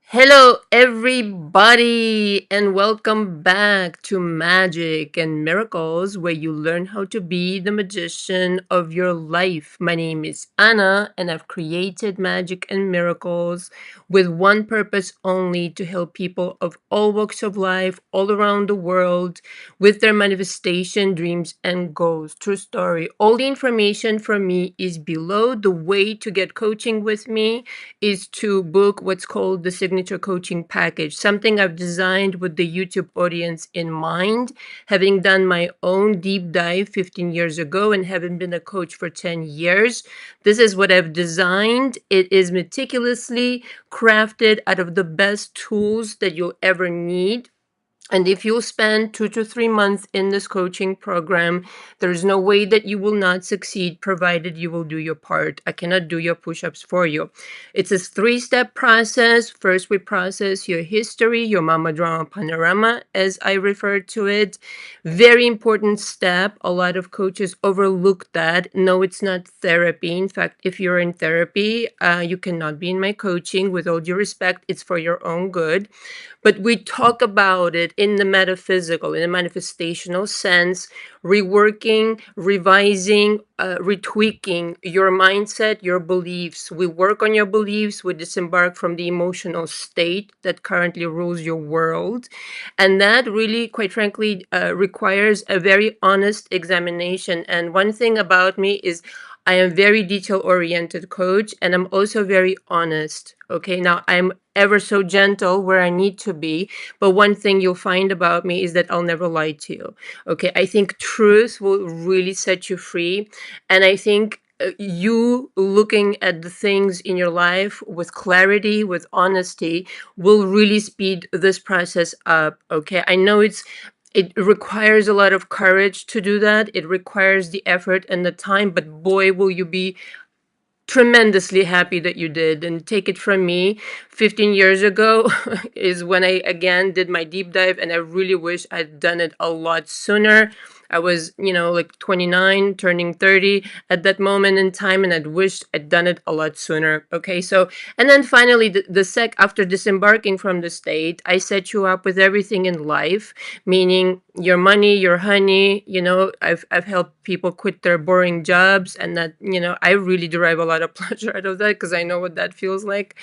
Hello, everybody, and welcome back to Magic and Miracles, where you learn how to be the magician of your life. My name is Anna, and I've created Magic and Miracles with one purpose only to help people of all walks of life all around the world with their manifestation, dreams, and goals. True story. All the information from me is below. The way to get coaching with me is to book what's called the signature coaching package, something I've designed with the YouTube audience in mind, having done my own deep dive 15 years ago and having been a coach for 10 years. This is what I've designed. It is meticulously crafted out of the best tools that you'll ever need. And if you spend 2 to 3 months in this coaching program, there's no way that you will not succeed provided you will do your part. I cannot do your push ups for you. It's a 3 step process. First, we process your history, your mama drama panorama, as I refer to it. Very important step. A lot of coaches overlook that. No, it's not therapy. In fact, if you're in therapy, you cannot be in my coaching. With all due respect, it's for your own good. But we talk about it in the metaphysical, in a manifestational sense, reworking, revising, retweaking your mindset, your beliefs. We work on your beliefs, we disembark from the emotional state that currently rules your world. And that really, quite frankly, requires a very honest examination. And one thing about me is I am very detail oriented coach and I'm also very honest. Okay, now I'm ever so gentle where I need to be, but one thing you'll find about me is that I'll never lie to you. Okay, I think truth will really set you free, and I think you looking at the things in your life with clarity, with honesty, will really speed this process up. Okay, I know it requires a lot of courage to do that. It requires the effort and the time, but boy, will you be tremendously happy that you did. And take it from me, 15 years ago is when I again did my deep dive, and I really wish I'd done it a lot sooner. I was, like 29, turning 30 at that moment in time, and I'd wished I'd done it a lot sooner. Okay, so, and then finally, after disembarking from the state, I set you up with everything in life, meaning your money, your honey. I've helped people quit their boring jobs, and that, I really derive a lot of pleasure out of that because I know what that feels like.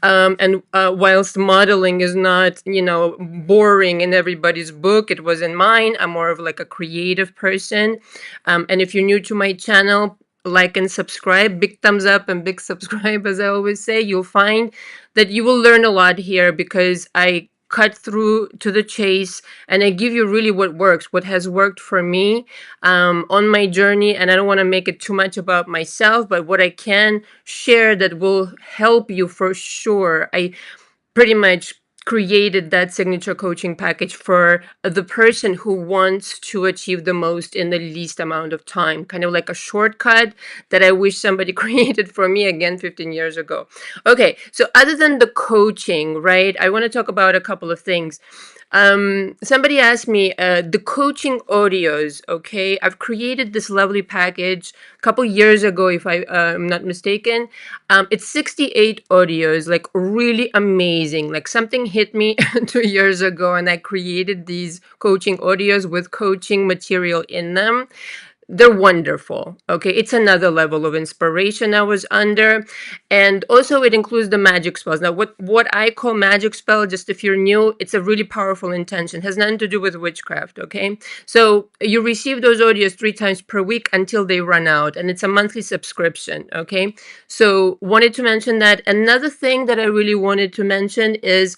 And whilst modeling is not, boring in everybody's book, it was in mine. I'm more of like a creative person. And if you're new to my channel, like and subscribe, big thumbs up and big subscribe, as I always say. You'll find that you will learn a lot here because I cut through to the chase and I give you really what works, what has worked for me on my journey. And I don't want to make it too much about myself, but what I can share that will help you for sure. I pretty much created that signature coaching package for the person who wants to achieve the most in the least amount of time, kind of like a shortcut that I wish somebody created for me again 15 years ago. Okay, so other than the coaching, right, I want to talk about a couple of things. Somebody asked me the coaching audios. Okay, I've created this lovely package a couple years ago, if I'm not mistaken. It's 68 audios, like really amazing. Like something hit me 2 years ago, and I created these coaching audios with coaching material in them. They're wonderful. Okay, it's another level of inspiration I was under. And also it includes the magic spells. Now what I call magic spell, just if you're new, it's a really powerful intention. It has nothing to do with witchcraft. Okay, so you receive those audios 3 times per week until they run out, and it's a monthly subscription. Okay, so wanted to mention that. Another thing that I really wanted to mention is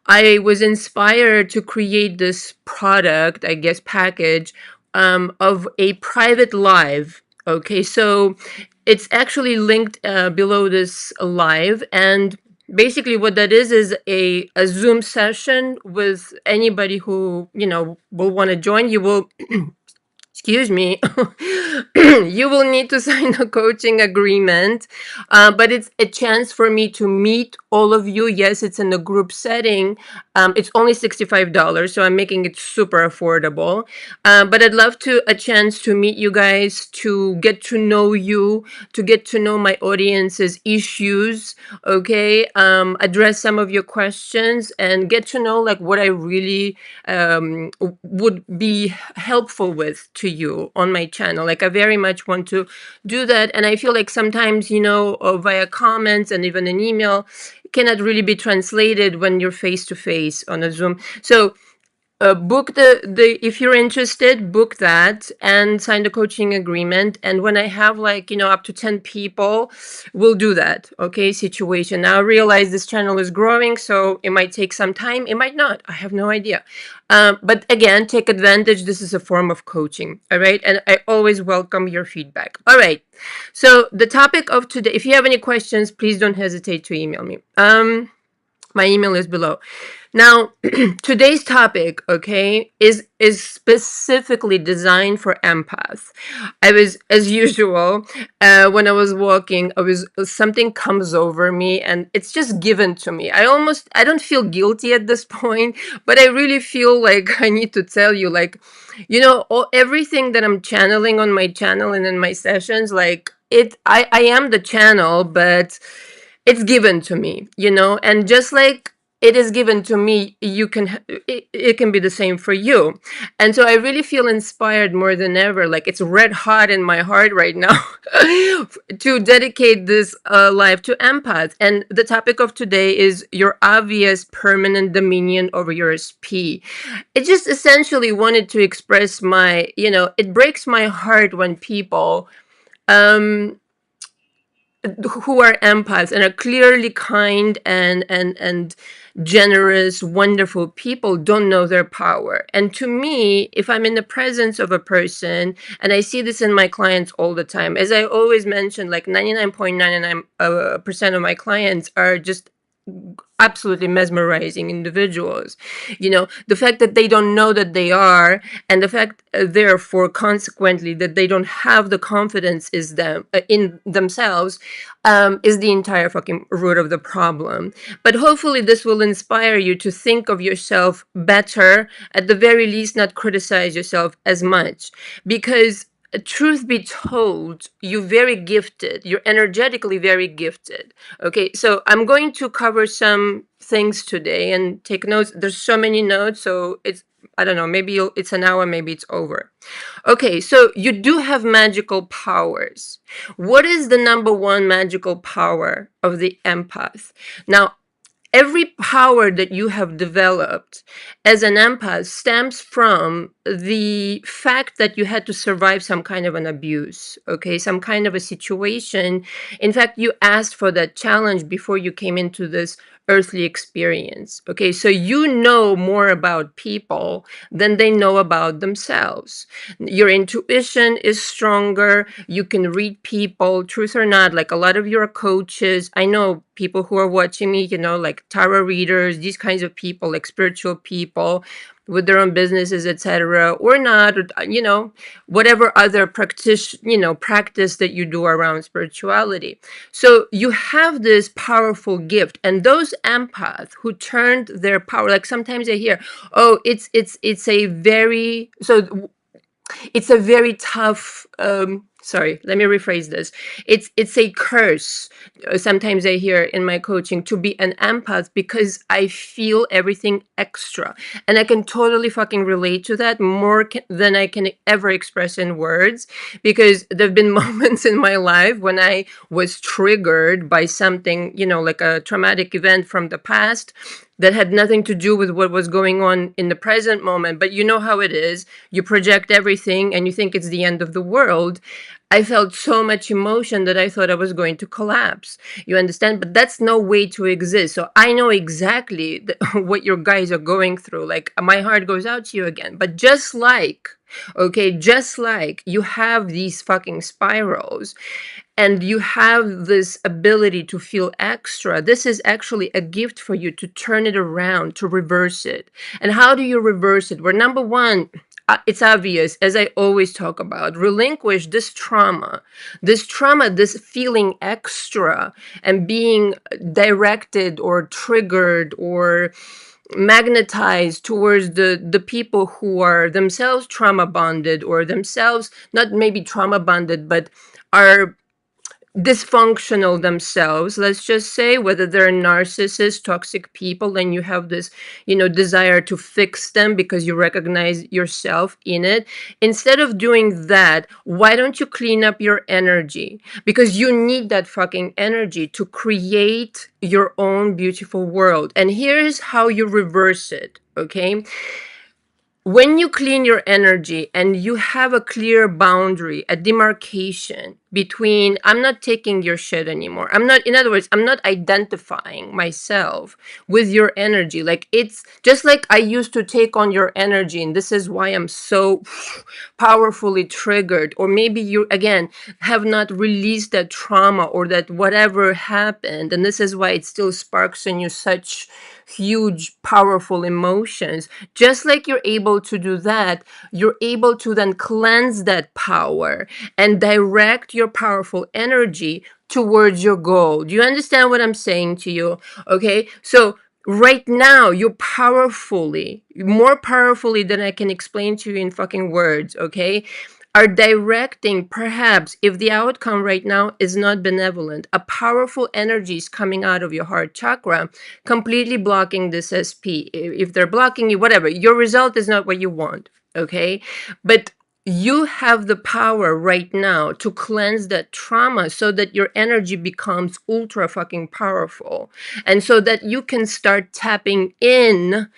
I was inspired to create this product, I guess, package of a private live. Okay, so it's actually linked below this live, and basically what that is a Zoom session with anybody who will want to join. You will excuse me, you will need to sign a coaching agreement. But it's a chance for me to meet all of you. Yes, it's in a group setting. It's only $65, so I'm making it super affordable. But I'd love to a chance to meet you guys, to get to know you, to get to know my audience's issues. Okay, address some of your questions and get to know like what I really would be helpful with to you on my channel. Like I very much want to do that, and I feel like sometimes, via comments and even an email cannot really be translated when you're face to face on a Zoom. So book the if you're interested, book that and sign the coaching agreement. And when I have like, up to 10 people, we'll do that. Okay, situation. Now I realize this channel is growing, so it might take some time, it might not, I have no idea. But again, take advantage. This is a form of coaching. All right, and I always welcome your feedback. All right, so the topic of today, if you have any questions, please don't hesitate to email me. My email is below. Now, today's topic, okay, is specifically designed for empaths. I was, as usual, when I was walking, something comes over me, and it's just given to me. I don't feel guilty at this point, but I really feel like I need to tell you, like, everything that I'm channeling on my channel and in my sessions, like I am the channel, but it's given to me, and just like it is given to me, it can be the same for you. And so I really feel inspired more than ever, like it's red hot in my heart right now to dedicate this live to empaths. And the topic of today is your obvious permanent dominion over your SP. It just essentially wanted to express it breaks my heart when people who are empaths and are clearly kind and generous, wonderful people don't know their power. And to me, if I'm in the presence of a person, and I see this in my clients all the time, as I always mention, like 99.99% of my clients are just absolutely mesmerizing individuals. The fact that they don't know that they are, and the fact, therefore, consequently, that they don't have the confidence in themselves, is the entire fucking root of the problem. But hopefully this will inspire you to think of yourself better, at the very least not criticize yourself as much. Because truth be told, you're very gifted. You're energetically very gifted. Okay, so I'm going to cover some things today and take notes. There's so many notes, so I don't know, maybe it's an hour, maybe it's over. Okay, so you do have magical powers. What is the number one magical power of the empath? Now, every power that you have developed as an empath stems from the fact that you had to survive some kind of an abuse, okay, some kind of a situation. In fact, you asked for that challenge before you came into this earthly experience. Okay, so you know more about people than they know about themselves. Your intuition is stronger. You can read people, truth or not. Like a lot of your coaches, I know people who are watching me, like tarot readers, these kinds of people, like spiritual people with their own businesses, etc., or not, whatever other practice that you do around spirituality. So you have this powerful gift, and those empaths who turned their power, like sometimes I hear, oh, it's a very, so it's a very tough, sorry, let me rephrase this. It's a curse. Sometimes I hear in my coaching to be an empath, because I feel everything extra. And I can totally fucking relate to that more than I can ever express in words, because there've been moments in my life when I was triggered by something, like a traumatic event from the past that had nothing to do with what was going on in the present moment. But you know how it is. You project everything and you think it's the end of the world. I felt so much emotion that I thought I was going to collapse. You understand? But that's no way to exist. So I know exactly what your guys are going through. Like, my heart goes out to you again. But just like you have these fucking spirals, and you have this ability to feel extra, this is actually a gift for you to turn it around, to reverse it. And how do you reverse it? Well, number one, it's obvious, as I always talk about, relinquish this trauma, this feeling extra and being directed or triggered or magnetized towards the people who are themselves trauma bonded, or themselves not maybe trauma bonded, but are dysfunctional themselves, let's just say, whether they're narcissists, toxic people, and you have this, desire to fix them because you recognize yourself in it. Instead of doing that, why don't you clean up your energy? Because you need that fucking energy to create your own beautiful world. And here's how you reverse it, okay? When you clean your energy and you have a clear boundary, a demarcation between, I'm not taking your shit anymore. I'm not, in other words, I'm not identifying myself with your energy. Like, it's just like I used to take on your energy, and this is why I'm so powerfully triggered. Or maybe you, again, have not released that trauma or that whatever happened, and this is why it still sparks in you such huge, powerful emotions. Just like you're able to do that, you're able to then cleanse that power and direct your powerful energy towards your goal. Do you understand what I'm saying to you? Okay, so right now you're powerfully, more powerfully than I can explain to you in fucking words, okay, are directing, perhaps if the outcome right now is not benevolent, a powerful energy is coming out of your heart chakra, completely blocking this SP. If they're blocking you, whatever, your result is not what you want, okay? But you have the power right now to cleanse that trauma so that your energy becomes ultra fucking powerful. And so that you can start tapping in.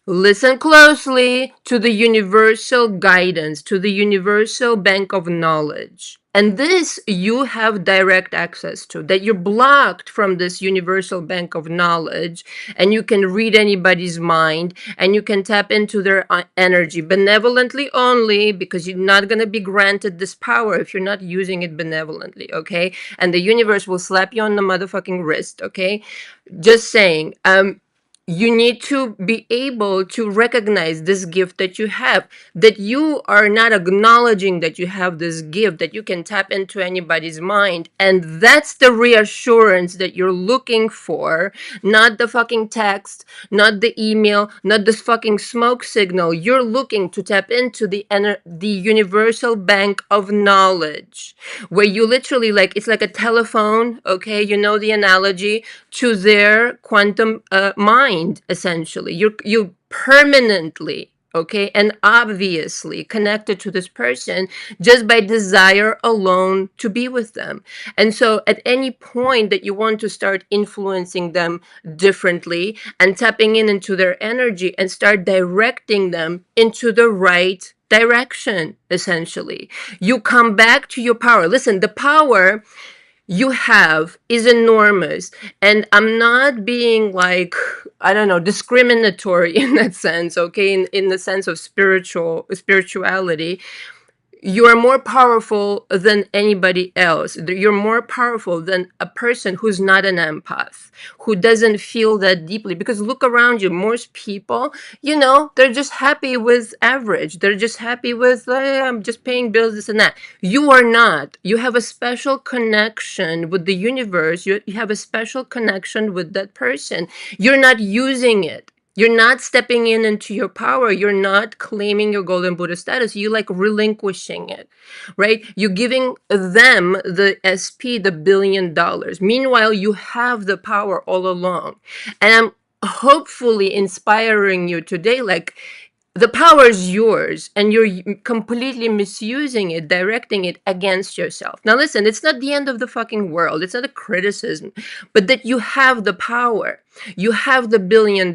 Listen closely to the universal guidance, to the universal bank of knowledge. And this you have direct access to, that you're blocked from this universal bank of knowledge, and you can read anybody's mind and you can tap into their energy benevolently only, because you're not going to be granted this power if you're not using it benevolently, okay? And the universe will slap you on the motherfucking wrist, okay? Just saying. You need to be able to recognize this gift that you have, that you are not acknowledging that you have this gift, that you can tap into anybody's mind. And that's the reassurance that you're looking for, not the fucking text, not the email, not this fucking smoke signal. You're looking to tap into the universal bank of knowledge, where you literally, like, it's like a telephone, okay? You know the analogy, to their quantum mind, essentially. You permanently, okay, and obviously connected to this person just by desire alone to be with them. And so at any point that you want to start influencing them differently and tapping into their energy and start directing them into the right direction, essentially, you come back to your power. Listen, the power you have is enormous. And I'm not being, like, I don't know, discriminatory in that sense, okay, in the sense of spirituality. You are more powerful than anybody else. You're more powerful than a person who's not an empath, who doesn't feel that deeply. Because look around you, most people, they're just happy with average. They're just happy with, I'm just paying bills, this and that. You are not. You have a special connection with the universe. You have a special connection with that person. You're not using it. You're not stepping into your power. You're not claiming your golden Buddha status. You, like, relinquishing it, right? You're giving them the SP, the $1 billion. Meanwhile, you have the power all along. And I'm hopefully inspiring you today, like, the power is yours, and you're completely misusing it, directing it against yourself. Now, listen, it's not the end of the fucking world. It's not a criticism, but that you have the power. You have the $1 billion.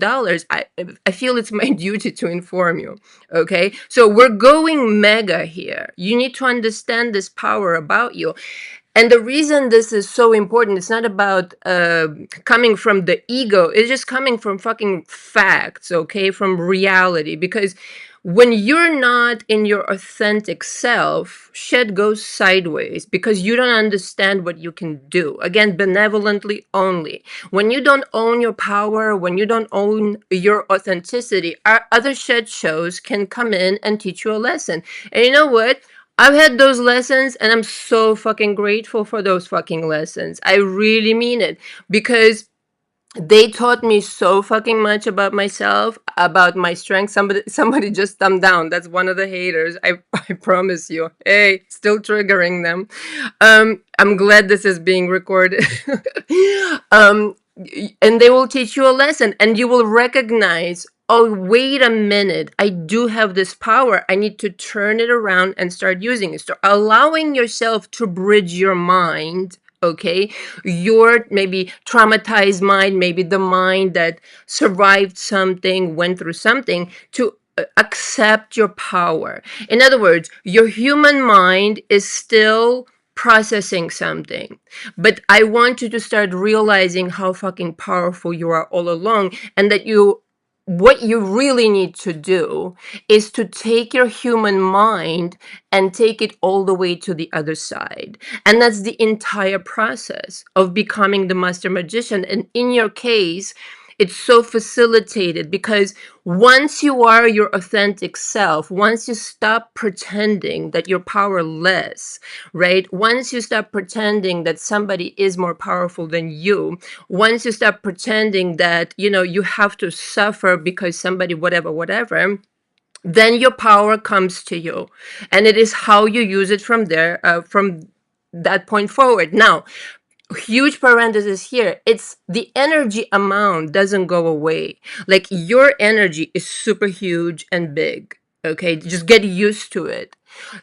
I feel it's my duty to inform you, okay? So we're going mega here. You need to understand this power about you. And the reason this is so important, it's not about coming from the ego. It's just coming from fucking facts, okay? From reality. Because When you're not in your authentic self, shit goes sideways because you don't understand what you can do. Again, benevolently only. When you don't own your power, when you don't own your authenticity, our other shit shows can come in and teach you a lesson. And you know what? I've had those lessons and I'm so fucking grateful for those fucking lessons. I really mean it, because they taught me so fucking much about myself, about my strengths. Somebody just thumbed down. That's one of the haters. I promise you. Hey, still triggering them. I'm glad this is being recorded. um, and they will teach you a lesson, and you will recognize, oh, wait a minute, I do have this power. I need to turn it around and start using it. So allowing yourself to bridge your mind, okay, your maybe traumatized mind, maybe the mind that survived something, went through something, to accept your power. In other words, your human mind is still processing something, but I want you to start realizing how fucking powerful you are all along, and that what you really need to do is to take your human mind and take it all the way to the other side. And that's the entire process of becoming the master magician. And in your case, it's so facilitated because once you are your authentic self, once you stop pretending that you're powerless, right? Once you stop pretending that somebody is more powerful than you, once you stop pretending that, you have to suffer because somebody, whatever, then your power comes to you. And it is how you use it from there, from that point forward. Now, huge parenthesis here, it's the energy amount doesn't go away. Like, your energy is super huge and big, okay? Just get used to it.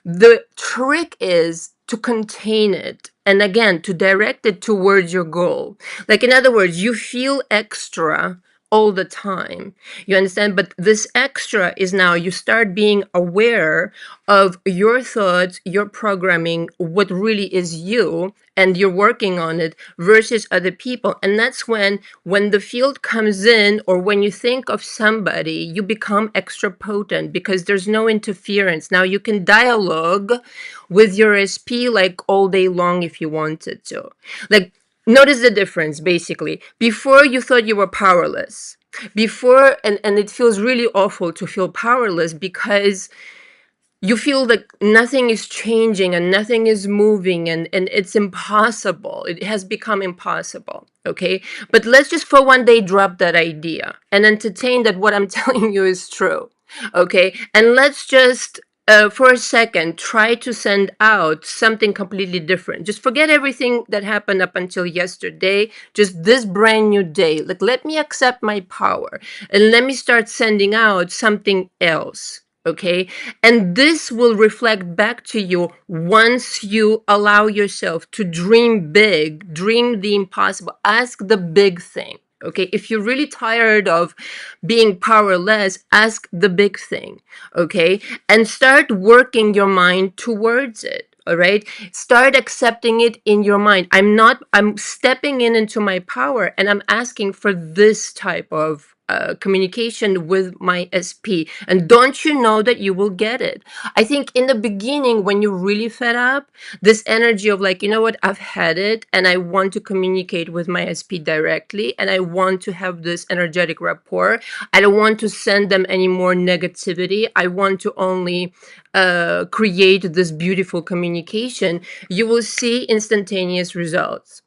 The trick is to contain it, and again, to direct it towards your goal. Like, in other words, you feel extra all the time, you understand? But this extra is now you start being aware of your thoughts, your programming, what really is you, and you're working on it versus other people. And that's when the field comes in, or when you think of somebody, you become extra potent because there's no interference. Now you can dialogue with your SP like all day long if you wanted to. Like, notice the difference. Basically, before, you thought you were powerless. Before, and it feels really awful to feel powerless because you feel like nothing is changing and nothing is moving, and it's impossible. It has become impossible, okay? But let's just for one day drop that idea and entertain that what I'm telling you is true, okay? And let's just, for a second, try to send out something completely different. Just forget everything that happened up until yesterday. Just this brand new day. Like, let me accept my power and let me start sending out something else. Okay. And this will reflect back to you once you allow yourself to dream big, dream the impossible, ask the big thing. Okay. If you're really tired of being powerless, ask the big thing. Okay. And start working your mind towards it. All right. Start accepting it in your mind. I'm stepping into my power, and I'm asking for this type of communication with my SP. And don't you know that you will get it? I think in the beginning, when you're really fed up, this energy of like, you know what, I've had it, and I want to communicate with my SP directly, and I want to have this energetic rapport. I don't want to send them any more negativity. I want to only create this beautiful communication. You will see instantaneous results.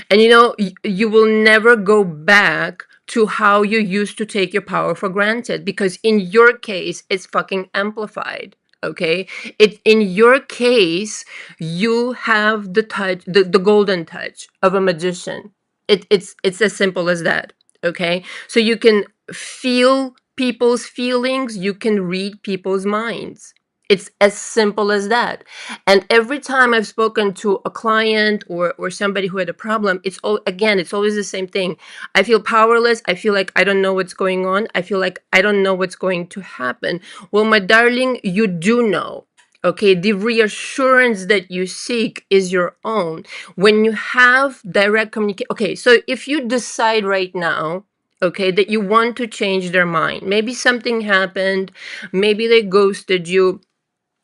And you will never go back to how you used to take your power for granted, because in your case, it's fucking amplified. Okay. In your case, you have the touch, the golden touch of a magician. It's as simple as that. Okay. So you can feel people's feelings, you can read people's minds. It's as simple as that. And every time I've spoken to a client or somebody who had a problem, it's always the same thing. I feel powerless. I feel like I don't know what's going on. I feel like I don't know what's going to happen. Well, my darling, you do know. Okay, the reassurance that you seek is your own. When you have direct communication. Okay, so if you decide right now okay, that you want to change their mind. Maybe something happened, maybe they ghosted you,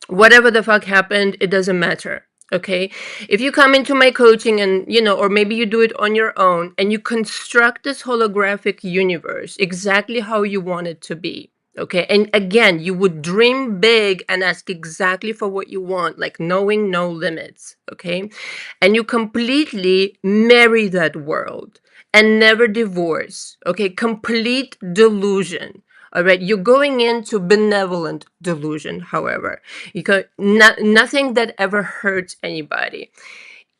whatever the fuck happened, it doesn't matter. Okay. If you come into my coaching and, or maybe you do it on your own and you construct this holographic universe exactly how you want it to be. Okay. And again, you would dream big and ask exactly for what you want, like knowing no limits. Okay. And you completely marry that world and never divorce. Okay. Complete delusion. All right, you're going into benevolent delusion, however, because nothing that ever hurts anybody.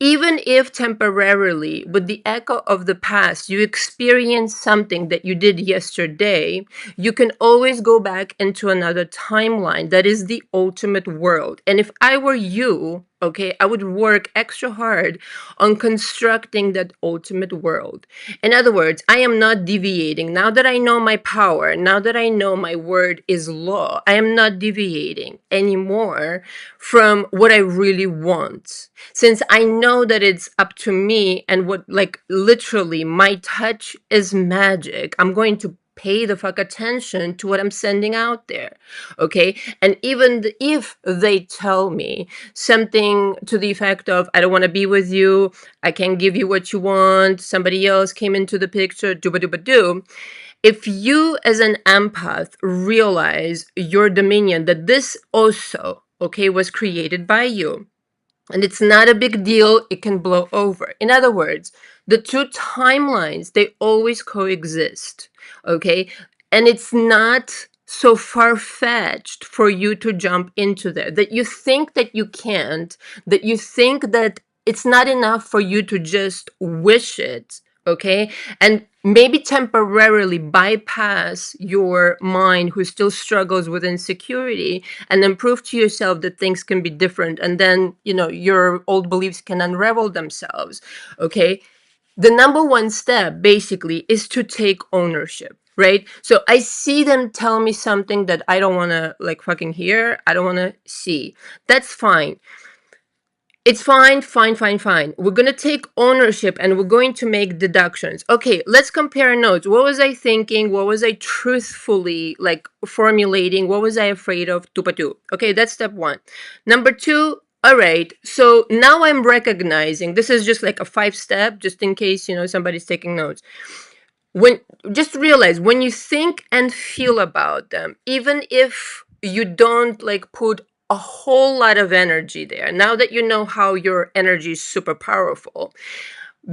Even if temporarily, with the echo of the past, you experience something that you did yesterday, you can always go back into another timeline. That is the ultimate world. And if I were you, okay, I would work extra hard on constructing that ultimate world. In other words, I am not deviating. Now that I know my power, now that I know my word is law, I am not deviating anymore from what I really want. Since I know that it's up to me and what, like, literally, my touch is magic, I'm going to pay the fuck attention to what I'm sending out there. Okay. And even if they tell me something to the effect of, I don't want to be with you, I can't give you what you want, somebody else came into the picture, dooba dooba doo. If you as an empath realize your dominion, that this also, okay, was created by you, and it's not a big deal, it can blow over. In other words, the two timelines, they always coexist, okay? And it's not so far-fetched for you to jump into there, that you think that you can't, that you think that it's not enough for you to just wish it, okay? And maybe temporarily bypass your mind who still struggles with insecurity, and then prove to yourself that things can be different, and then your old beliefs can unravel themselves. Okay, the number one step basically is to take ownership, right? So I see them tell me something that I don't want to, like, fucking hear, I don't want to see. That's fine. It's fine, fine, fine, fine. We're going to take ownership and we're going to make deductions. Okay, let's compare notes. What was I thinking? What was I truthfully, like, formulating? What was I afraid of? Tupatu. Okay, that's step one. Number two, all right, so now I'm recognizing, this is just like a 5-step, just in case, somebody's taking notes. When just realize, when you think and feel about them, even if you don't, like, put a whole lot of energy there, now that you know how your energy is super powerful,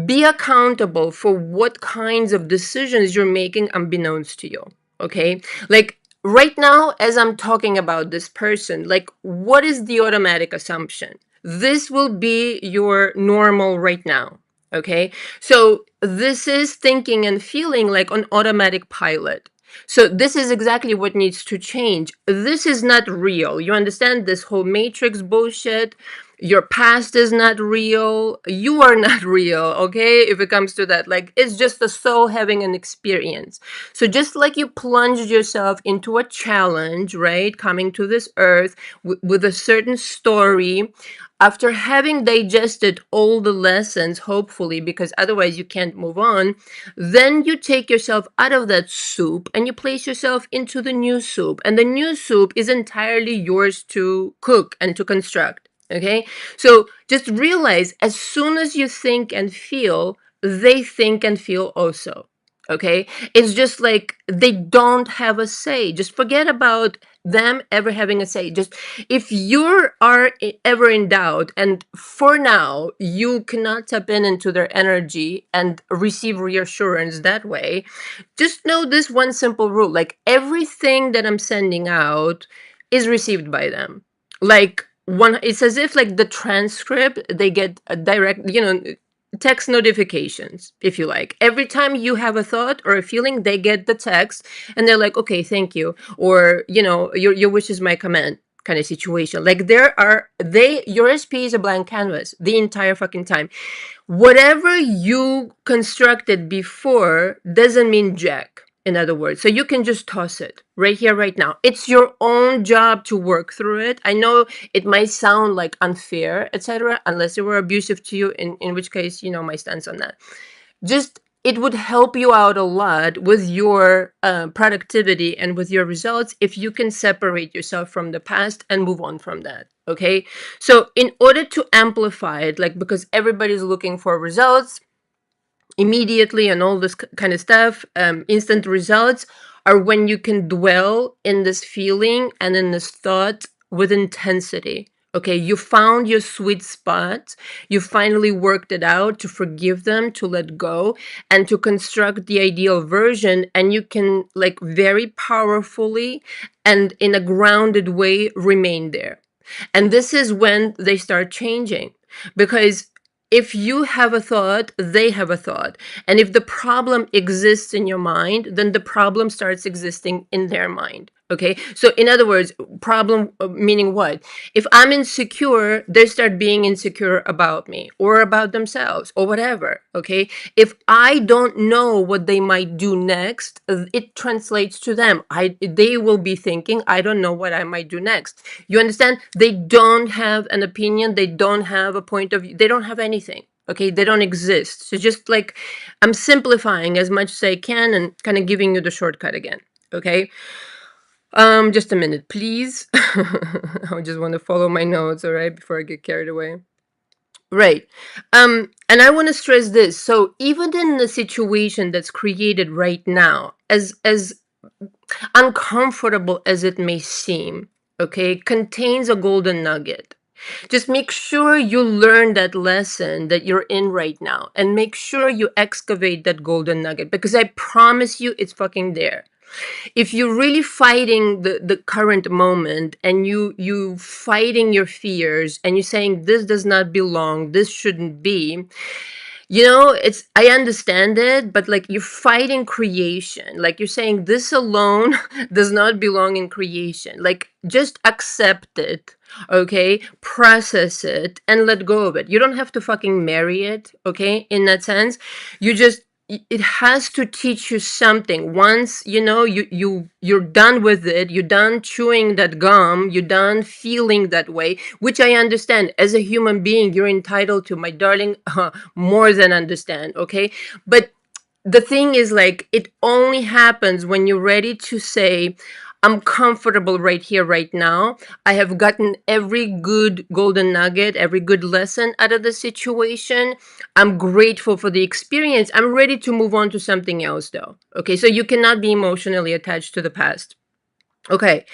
be accountable for what kinds of decisions you're making unbeknownst to you. Okay, like, right now as I'm talking about this person, like, what is the automatic assumption? This will be your normal right now. Okay, so this is thinking and feeling like on automatic pilot. So this is exactly what needs to change. This is not real. You understand this whole matrix bullshit? Your past is not real. You are not real, okay? If it comes to that, like, it's just the soul having an experience. So just like you plunged yourself into a challenge, right? Coming to this earth with a certain story, after having digested all the lessons, hopefully, because otherwise you can't move on, then you take yourself out of that soup and you place yourself into the new soup. And the new soup is entirely yours to cook and to construct. Okay, so just realize, as soon as you think and feel, they think and feel also. Okay, it's just like they don't have a say. Just forget about them ever having a say. Just, if you are ever in doubt, and for now you cannot tap into their energy and receive reassurance that way, just know this one simple rule: like, everything that I'm sending out is received by them. Like, one, it's as if, like, the transcript, they get a direct, text notifications, if you like. Every time you have a thought or a feeling, they get the text and they're like, okay, thank you, or your wish is my command, kind of situation. Like, your SP is a blank canvas the entire fucking time. Whatever you constructed before doesn't mean jack, in other words. So you can just toss it right here, right now. It's your own job to work through it. I know it might sound like unfair, etc., unless they were abusive to you, in which case, my stance on that. Just it would help you out a lot with your productivity and with your results if you can separate yourself from the past and move on from that. Okay. So in order to amplify it, like, because everybody's looking for results immediately and all this kind of stuff, instant results are when you can dwell in this feeling and in this thought with intensity. Okay, you found your sweet spot. You finally worked it out to forgive them, to let go, and to construct the ideal version. And you can, like, very powerfully and in a grounded way remain there. And this is when they start changing. Because if you have a thought, they have a thought. And if the problem exists in your mind, then the problem starts existing in their mind. Okay. So, in other words, problem meaning what? If I'm insecure, they start being insecure about me or about themselves or whatever. Okay. If I don't know what they might do next, it translates to them. They will be thinking, I don't know what I might do next. You understand? They don't have an opinion. They don't have a point of view. They don't have anything. Okay, they don't exist. So just like I'm simplifying as much as I can and kind of giving you the shortcut again. Okay. Just a minute, please. I just want to follow my notes, all right, before I get carried away. Right. And I want to stress this. So even in the situation that's created right now, as uncomfortable as it may seem, okay, contains a golden nugget. Just make sure you learn that lesson that you're in right now and make sure you excavate that golden nugget, because I promise you it's fucking there. If you're really fighting the current moment and you fighting your fears and you're saying this does not belong, this shouldn't be, it's, I understand it, but like you're fighting creation. Like you're saying this alone does not belong in creation. Like just accept it, okay? Process it and let go of it. You don't have to fucking marry it, okay? In that sense, you just, it has to teach you something. Once you're done with it, you're done chewing that gum, you're done feeling that way, which I understand. As a human being, you're entitled to, my darling, more than understand, okay? But the thing is, like, it only happens when you're ready to say, I'm comfortable right here, right now. I have gotten every good golden nugget, every good lesson out of the situation. I'm grateful for the experience. I'm ready to move on to something else, though. Okay, so you cannot be emotionally attached to the past. Okay,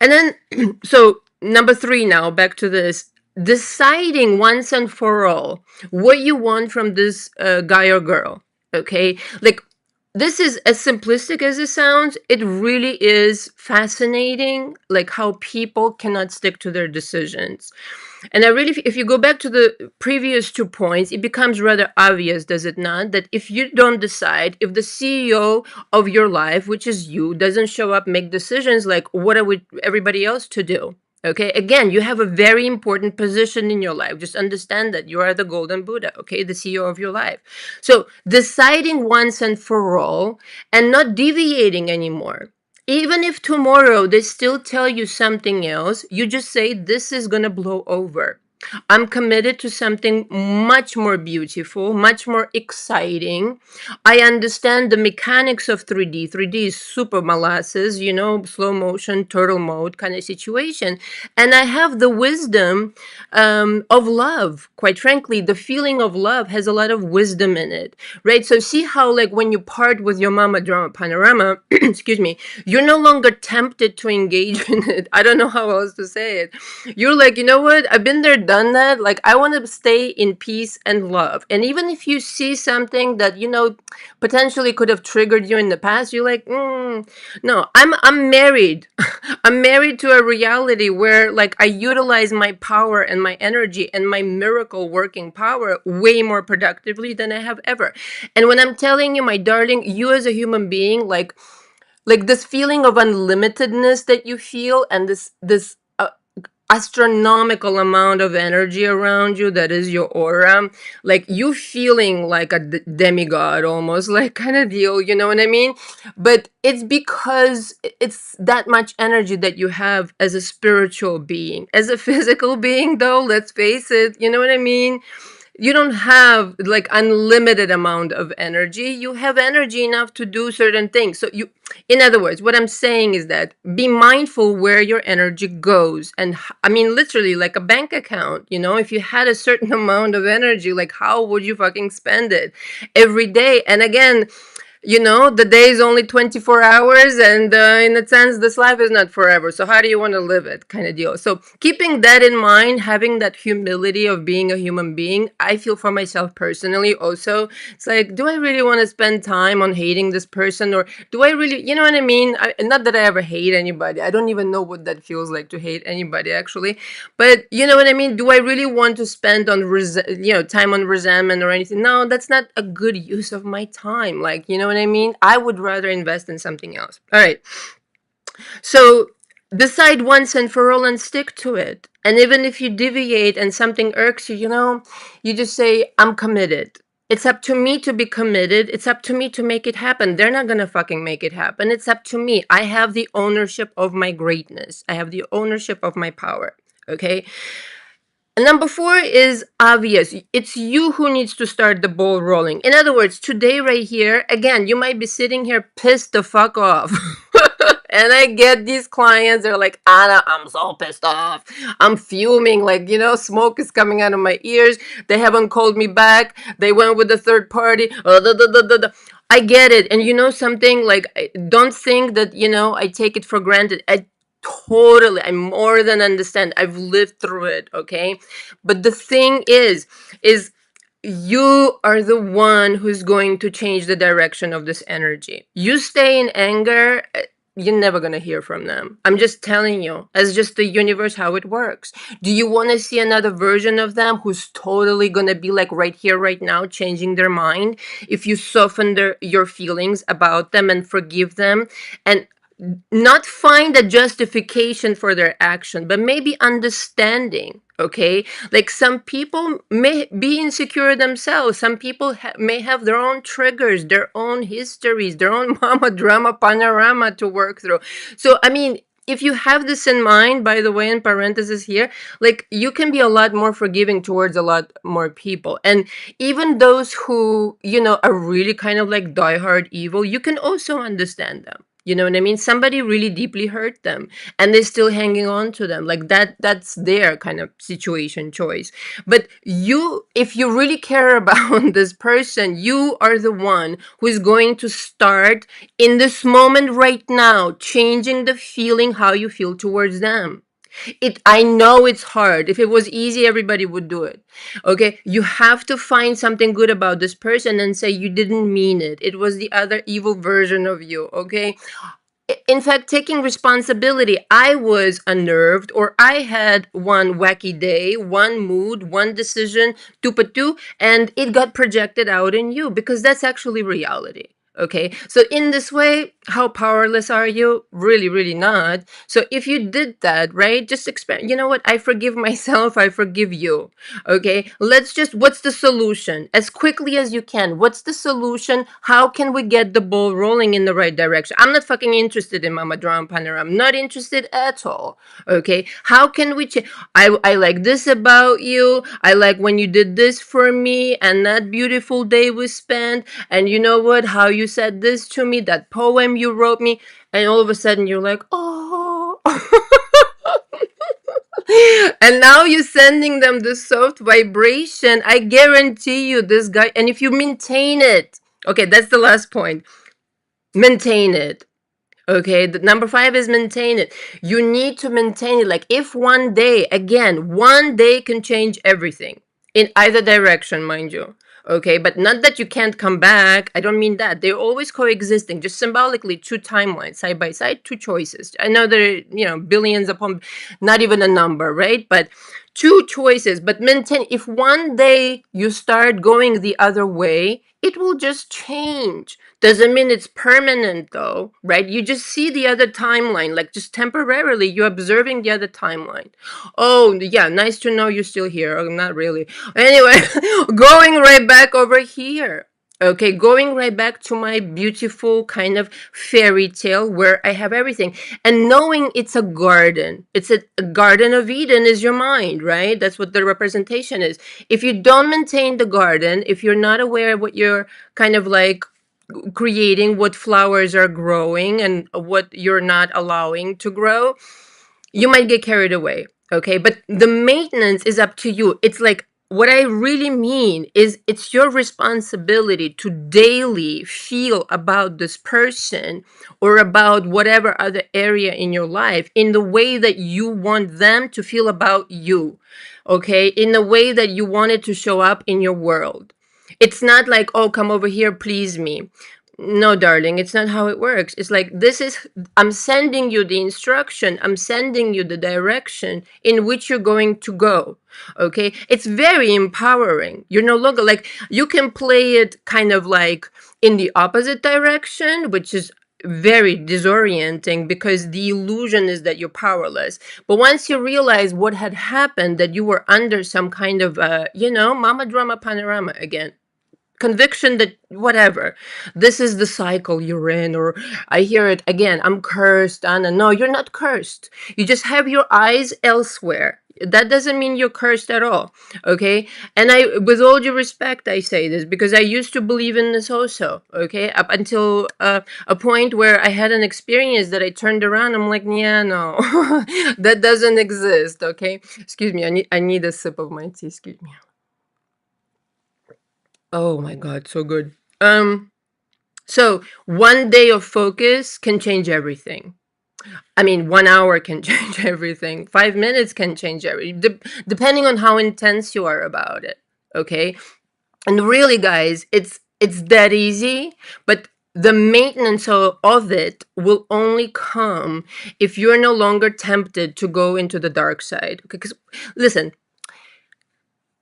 and then, so number 3 now, back to this. Deciding once and for all what you want from this guy or girl. Okay, like, this is as simplistic as it sounds. It really is fascinating, like how people cannot stick to their decisions. And I really, if you go back to the previous 2 points, it becomes rather obvious, does it not? That if you don't decide, if the CEO of your life, which is you, doesn't show up, make decisions, like what are we, everybody else to do? Okay, again, you have a very important position in your life. Just understand that you are the golden Buddha, okay, the CEO of your life. So deciding once and for all and not deviating anymore. Even if tomorrow they still tell you something else, you just say, this is going to blow over. I'm committed to something much more beautiful, much more exciting. I understand the mechanics of 3D. 3D is super molasses, slow motion, turtle mode kind of situation. And I have the wisdom of love. Quite frankly, the feeling of love has a lot of wisdom in it, right? So see how, like, when you part with your mama drama panorama, excuse me, you're no longer tempted to engage in it. I don't know how else to say it. You're like, you know what? I've been there, done that. Like, I want to stay in peace and love. And even if you see something that, potentially could have triggered you in the past, you're like, no, I'm married. I'm married to a reality where, like, I utilize my power and my energy and my miracle working power way more productively than I have ever. And when I'm telling you, my darling, you as a human being, like this feeling of unlimitedness that you feel, and this astronomical amount of energy around you that is your aura, like you feeling like a demigod almost, like, kind of deal, you know what I mean? But it's because it's that much energy that you have as a spiritual being. As a physical being, though, let's face it, you know what I mean? you don't have like unlimited amount of energy. You have energy enough to do certain things. So you, in other words, what I'm saying is that be mindful where your energy goes. And I mean, literally like a bank account, if you had a certain amount of energy, like how would you fucking spend it every day? And again, the day is only 24 hours, and in a sense this life is not forever, so how do you want to live it, kind of deal. So keeping that in mind, having that humility of being a human being, I feel for myself personally also, it's like, do I really want to spend time on hating this person, or do I really, you know what I mean? Not that I ever hate anybody, I don't even know what that feels like to hate anybody actually, but you know what I mean, do I really want to spend on time on resentment or anything? No, that's not a good use of my time. Like, you know what I mean? I would rather invest in something else. All right. So decide once and for all and stick to it. And even if you deviate and something irks you, you just say, I'm committed. It's up to me to be committed. It's up to me to make it happen. They're not going to fucking make it happen. It's up to me. I have the ownership of my greatness. I have the ownership of my power. Okay. And number 4 is obvious. It's you who needs to start the ball rolling. In other words, today right here, again, you might be sitting here pissed the fuck off. And I get these clients, they're like, Anna, I'm so pissed off. I'm fuming, like, smoke is coming out of my ears. They haven't called me back. They went with the third party. I get it. And you know something, like, don't think that, I take it for granted. I more than understand. I've lived through it, okay? But the thing is you are the one who's going to change the direction of this energy. You stay in anger, you're never going to hear from them. I'm just telling you, as just the universe, how it works. Do you want to see another version of them who's totally going to be like right here, right now, changing their mind? If you soften your feelings about them and forgive them, and not find a justification for their action, but maybe understanding. Okay, like some people may be insecure themselves. Some people may have their own triggers, their own histories, their own mama drama panorama to work through. So I mean, if you have this in mind, by the way, in parentheses here, like, you can be a lot more forgiving towards a lot more people. And even those who, are really kind of like diehard evil, you can also understand them. You know what I mean? Somebody really deeply hurt them and they're still hanging on to them. Like that's their kind of situation choice. But if you really care about this person, you are the one who is going to start in this moment right now, changing the feeling, how you feel towards them. I know it's hard. If it was easy, everybody would do it. Okay, you have to find something good about this person and say you didn't mean it. It was the other evil version of you. Okay, in fact, taking responsibility. I was unnerved, or I had one wacky day, one mood, one decision, two, and it got projected out in you, because that's actually reality. Okay, so in this way, how powerless are you? Really, really not. So if you did that, right, just expand. You know what? I forgive myself. I forgive you. Okay, what's the solution? As quickly as you can. What's the solution? How can we get the ball rolling in the right direction? I'm not fucking interested in Mama Drama Panera. I'm not interested at all. Okay, how can we change? I like this about you. I like when you did this for me, and that beautiful day we spent. And you know what? How you said this to me, that poem you wrote me, and all of a sudden you're like, oh. And now you're sending them the soft vibration. I guarantee you, this guy, and if you maintain it, okay, that's the last point. Maintain it. Okay, the number 5 is maintain it. You need to maintain it. Like, if one day, again, one day can change everything in either direction, mind you. Okay, but not that you can't come back. I don't mean that. They're always coexisting, just symbolically, 2 timelines, side by side, 2 choices. I know there are, billions upon, not even a number, right? But 2 choices. But maintain, if one day you start going the other way, it will just change. Doesn't mean it's permanent though, right? You just see the other timeline, like just temporarily, you're observing the other timeline. Oh, yeah, nice to know you're still here. Oh, not really. Anyway, going right back over here. Okay, going right back to my beautiful kind of fairy tale where I have everything and knowing it's a garden. It's a garden of Eden is your mind, right? That's what the representation is. If you don't maintain the garden, if you're not aware of what you're kind of like creating, what flowers are growing and what you're not allowing to grow, you might get carried away. Okay, but the maintenance is up to you. It's like, what I really mean is it's your responsibility to daily feel about this person or about whatever other area in your life in the way that you want them to feel about you. Okay, in the way that you want it to show up in your world. It's not like, oh, come over here, please me. No, darling, it's not how it works. It's like, this is, I'm sending you the instruction, I'm sending you the direction in which you're going to go. Okay. It's very empowering. You're no longer like, you can play it kind of like in the opposite direction, which is very disorienting because the illusion is that you're powerless. But once you realize what had happened, that you were under some kind of, mama drama panorama again, conviction that whatever, this is the cycle you're in, or I hear it again, I'm cursed, Anna. No, you're not cursed. You just have your eyes elsewhere. That doesn't mean you're cursed at all. Okay. And I, with all due respect, I say this because I used to believe in this also. Okay, up until a point where I had an experience that I turned around, I'm like, yeah, no. That doesn't exist. Okay, excuse me, I need a sip of my tea, excuse me. Oh my God, so good. So one day of focus can change everything. I mean, 1 hour can change everything. 5 minutes can change everything, depending on how intense you are about it. Okay, and really, guys, it's that easy. But the maintenance of it will only come if you're no longer tempted to go into the dark side. Because listen,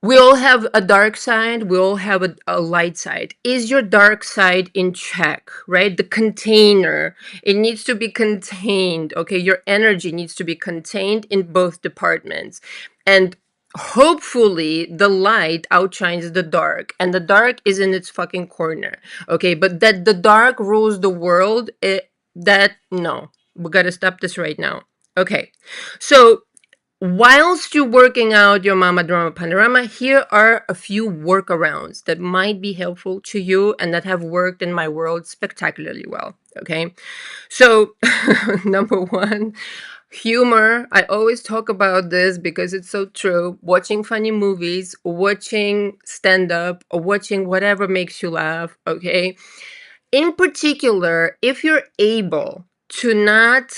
we all have a dark side, we all have a light side. Is your dark side in check, right? The container, it needs to be contained. Okay, your energy needs to be contained in both departments. And hopefully the light outshines the dark, and the dark is in its fucking corner. Okay, but that the dark rules the world, that no, we gotta stop this right now. Okay, so whilst you're working out your mama drama panorama, here are a few workarounds that might be helpful to you and that have worked in my world spectacularly well. Okay, so number one, humor. I always talk about this because it's so true. Watching funny movies, watching stand up, or watching whatever makes you laugh. Okay, in particular, if you're able to not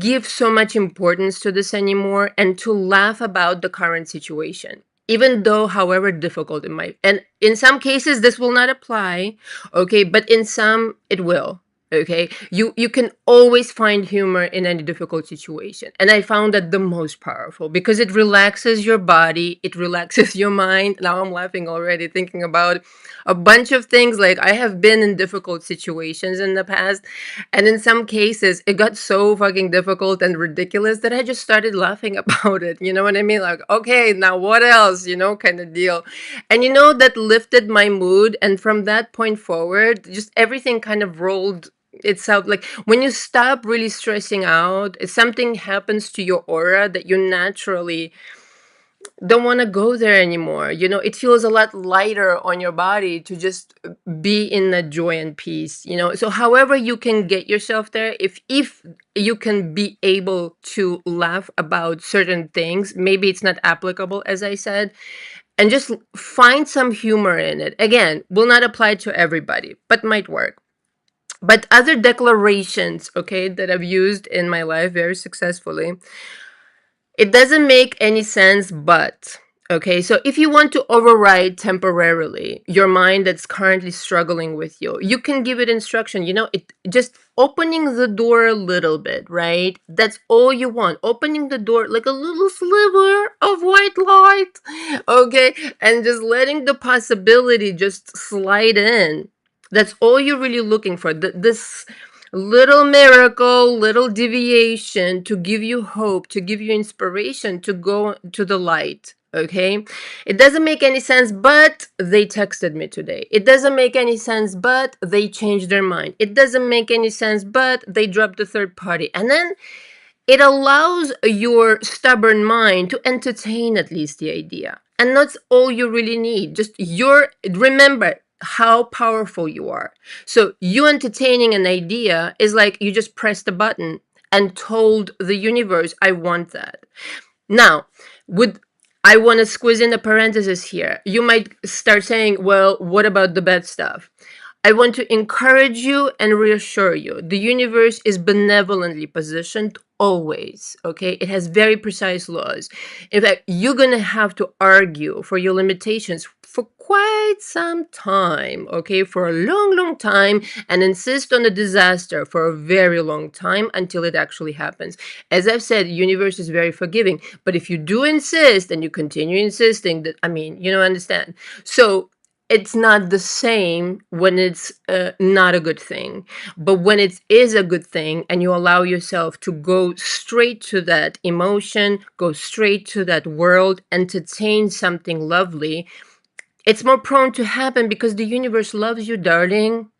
give so much importance to this anymore and to laugh about the current situation, even though however difficult it might, and in some cases this will not apply. Okay, but in some it will. Okay, you can always find humor in any difficult situation, and I found that the most powerful because it relaxes your body, it relaxes your mind. Now I'm laughing already thinking about a bunch of things. Like, I have been in difficult situations in the past, and in some cases it got so fucking difficult and ridiculous that I just started laughing about it. You know what I mean? Like, okay, now what else, kind of deal. And that lifted my mood, and from that point forward, just everything kind of rolled itself. Like, when you stop really stressing out, if something happens to your aura that you naturally don't want to go there anymore. It feels a lot lighter on your body to just be in the joy and peace. So however you can get yourself there, if you can be able to laugh about certain things, maybe it's not applicable, as I said, and just find some humor in it. Again, will not apply to everybody, but might work. But other declarations, okay, that I've used in my life very successfully, it doesn't make any sense, but okay. So if you want to override temporarily your mind that's currently struggling with you, you can give it instruction. It just opening the door a little bit, right? That's all you want. Opening the door like a little sliver of white light, okay, and just letting the possibility just slide in. That's all you're really looking for. This little miracle, little deviation to give you hope, to give you inspiration to go to the light. Okay, it doesn't make any sense, but they texted me today. It doesn't make any sense, but they changed their mind. It doesn't make any sense, but they dropped the third party. And then it allows your stubborn mind to entertain at least the idea. And that's all you really need. Remember how powerful you are. So you entertaining an idea is like you just pressed a button and told the universe, I want that. Now, would I want to squeeze in a parenthesis here? You might start saying, well, what about the bad stuff? I want to encourage you and reassure you. The universe is benevolently positioned always, okay? It has very precise laws. In fact, you're going to have to argue for your limitations for quite some time, okay? For a long, long time, and insist on a disaster for a very long time until it actually happens. As I've said, the universe is very forgiving. But if you do insist and you continue insisting, that, I mean, you don't understand. So it's not the same when it's not a good thing. But when it is a good thing and you allow yourself to go straight to that emotion, go straight to that world, entertain something lovely, it's more prone to happen because the universe loves you, darling.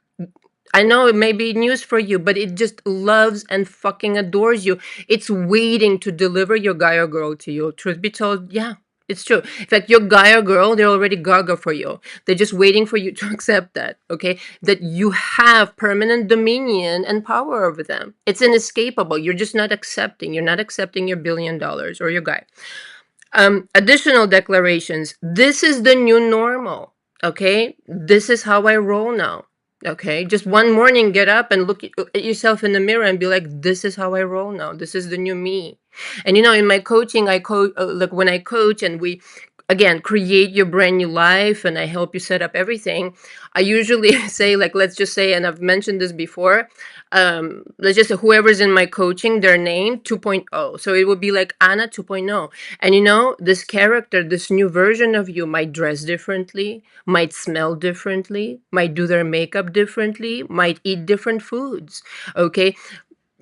I know it may be news for you, but it just loves and fucking adores you. It's waiting to deliver your guy or girl to you. Truth be told, yeah, it's true. In fact, your guy or girl, they're already gaga for you. They're just waiting for you to accept that, okay? That you have permanent dominion and power over them. It's inescapable. You're just not accepting. You're not accepting your $1 billion or your guy. Additional declarations. This is the new normal. Okay. This is how I roll now. Okay. Just one morning, get up and look at yourself in the mirror and be like, this is how I roll now. This is the new me. And in my coaching, like when I coach and we, again, create your brand new life and I help you set up everything, I usually say, like, let's just say, and I've mentioned this before, let's just say whoever's in my coaching, their name 2.0. So it would be like Anna 2.0. And this character, this new version of you might dress differently, might smell differently, might do their makeup differently, might eat different foods. Okay.